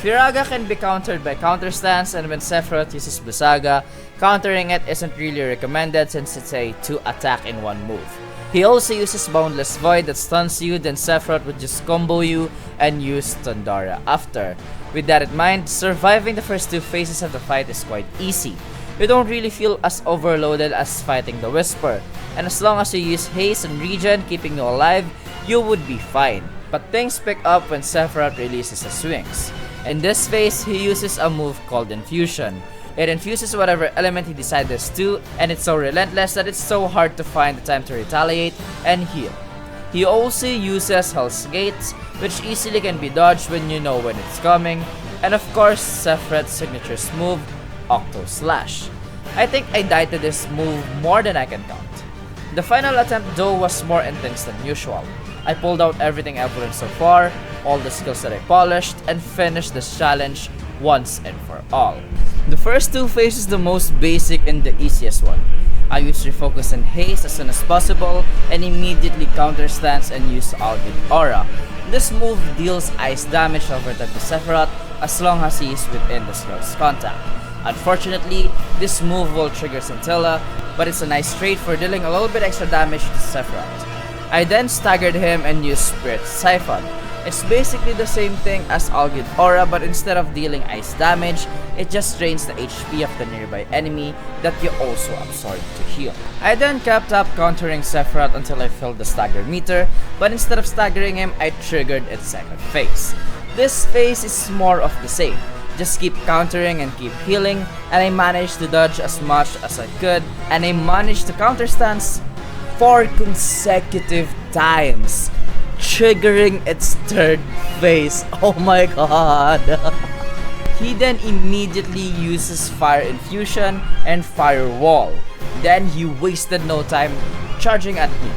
Firaga can be countered by counter stance, and when Sephiroth uses Blizzaga, countering it isn't really recommended since it's a 2 attack in 1 move. He also uses Boundless Void that stuns you, then Sephiroth would just combo you and use Thundara after. With that in mind, surviving the first 2 phases of the fight is quite easy. You don't really feel as overloaded as fighting the Whisper, and as long as you use haste and regen keeping you alive, you would be fine. But things pick up when Sephiroth releases his swings. In this phase, he uses a move called Infusion. It infuses whatever element he decides to, and it's so relentless that it's so hard to find the time to retaliate and heal. He also uses Hell's Gates, which easily can be dodged when you know when it's coming, and of course Sephiroth's signature move, Octo Slash. I think I died to this move more than I can count. The final attempt though was more intense than usual. I pulled out everything I've learned so far, all the skills that I polished, and finished this challenge once and for all. The first 2 phases the most basic and the easiest one. I used Refocus and Haste as soon as possible, and immediately counter stance and use Alvid Aura. This move deals ice damage over time to Sephiroth as long as he is within the skill's contact. Unfortunately, this move will trigger Scintilla, but it's a nice trait for dealing a little bit extra damage to Sephiroth. I then staggered him and used Spirit Siphon. It's basically the same thing as Algid Aura, but instead of dealing ice damage, it just drains the HP of the nearby enemy that you also absorb to heal. I then kept up countering Sephiroth until I filled the stagger meter, but instead of staggering him, I triggered its second phase. This phase is more of the same. Just keep countering and keep healing, and I managed to dodge as much as I could, and I managed to counter stance 4 consecutive times, triggering its third phase. Oh my god. He then immediately uses Fire Infusion and Firewall. Then he wasted no time charging at me.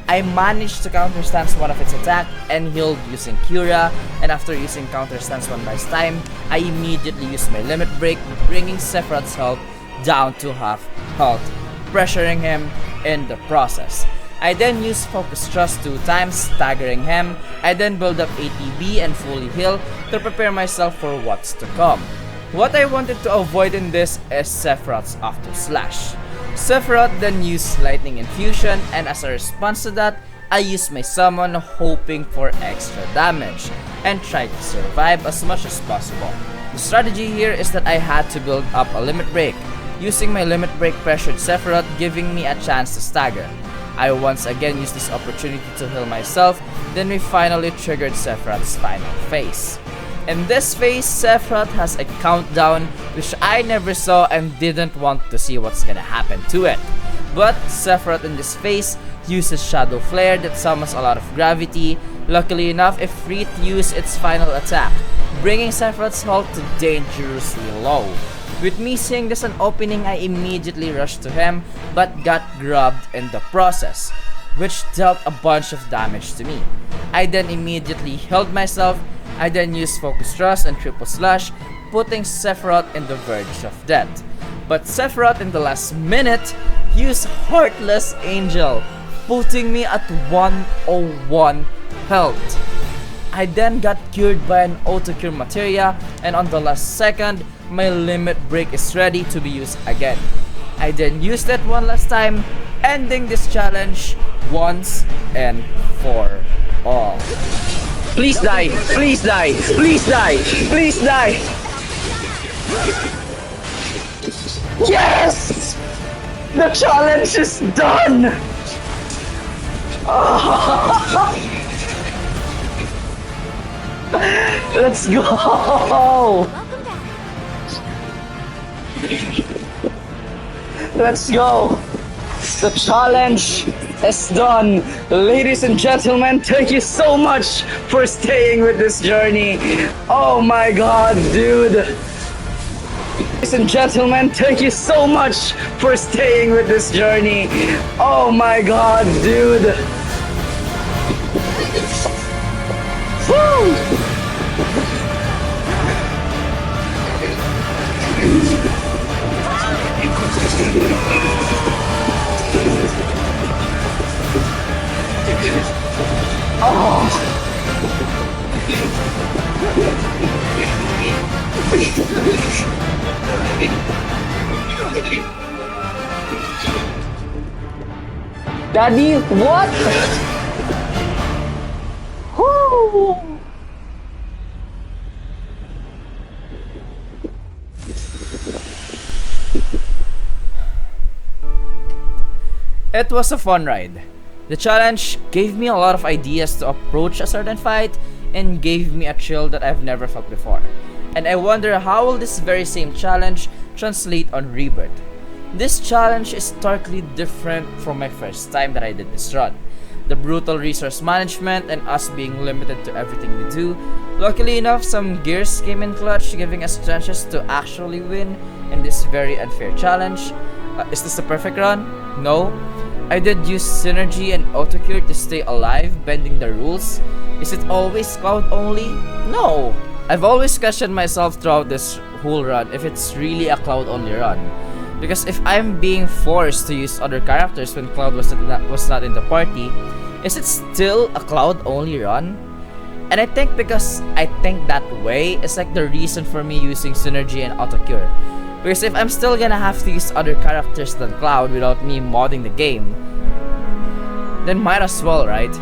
I managed to counter stance one of its attack and healed using Cura, and after using counter stance one last time, I immediately used my limit break, bringing Sephiroth's health down to half health, pressuring him in the process. I then used Focus Thrust 2 times, staggering him. I then build up ATB and fully heal to prepare myself for what's to come. What I wanted to avoid in this is Sephiroth's Octo Slash. Sephiroth then used Lightning Infusion, and as a response to that, I used my summon hoping for extra damage and tried to survive as much as possible. The strategy here is that I had to build up a limit break. Using my limit break pressured Sephiroth, giving me a chance to stagger. I once again used this opportunity to heal myself, then we finally triggered Sephiroth's final phase. In this phase, Sephiroth has a countdown which I never saw and didn't want to see what's gonna happen to it. But Sephiroth in this phase uses Shadow Flare that summons a lot of gravity, Luckily enough, it free to use its final attack, bringing Sephiroth's health to dangerously low. With me seeing this an opening, I immediately rushed to him, but got grabbed in the process, which dealt a bunch of damage to me. I then immediately healed myself. I then used Focus Thrust and Triple Slash, putting Sephiroth in the verge of death. But Sephiroth in the last minute used Heartless Angel, putting me at 101 health. I then got cured by an auto-cure materia, and on the last second, my limit break is ready to be used again. I then used it one last time, ending this challenge once and for all. Please die! Please die! Please die! Please die! Yes! The challenge is done! Let's go! Welcome back. Let's go! The challenge is done! Ladies and gentlemen, thank you so much for staying with this journey! Oh my god, dude! Ladies and gentlemen, thank you so much for staying with this journey! Oh my god, dude! Woo! Daddy, what? Woo! It was a fun ride. The challenge gave me a lot of ideas to approach a certain fight and gave me a chill that I've never felt before. And I wonder how will this very same challenge translate on Rebirth. This challenge is starkly different from my first time that I did this run. The brutal resource management and us being limited to everything we do. Luckily enough, some gears came in clutch, giving us chances to actually win in this very unfair challenge. Is this the perfect run? No. I did use synergy and autocure to stay alive, bending the rules. Is it always Cloud only? No. I've always questioned myself throughout this whole run if it's really a Cloud only run. Because if I'm being forced to use other characters when Cloud was not in the party, is it still a Cloud only run? And I think because I think that way, it's like the reason for me using synergy and autocure. Because if I'm still gonna have to use other characters than Cloud without me modding the game, then might as well, right?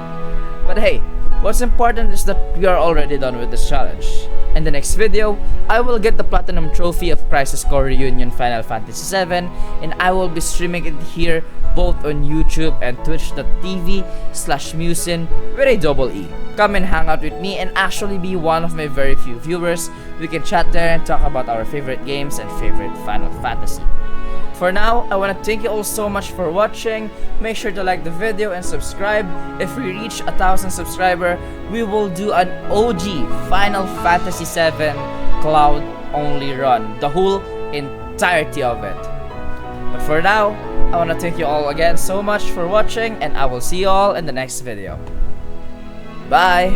But hey, what's important is that we are already done with this challenge. In the next video, I will get the Platinum Trophy of Crisis Core Reunion Final Fantasy VII, and I will be streaming it here both on YouTube and twitch.tv/Musin with a double E. Come and hang out with me and actually be one of my very few viewers. We can chat there and talk about our favorite games and favorite Final Fantasy. For now, I want to thank you all so much for watching. Make sure to like the video and subscribe. If we reach 1,000 subscribers, we will do an OG Final Fantasy VII Cloud only run. The whole entirety of it. But for now, I want to thank you all again so much for watching, and I will see you all in the next video. Bye!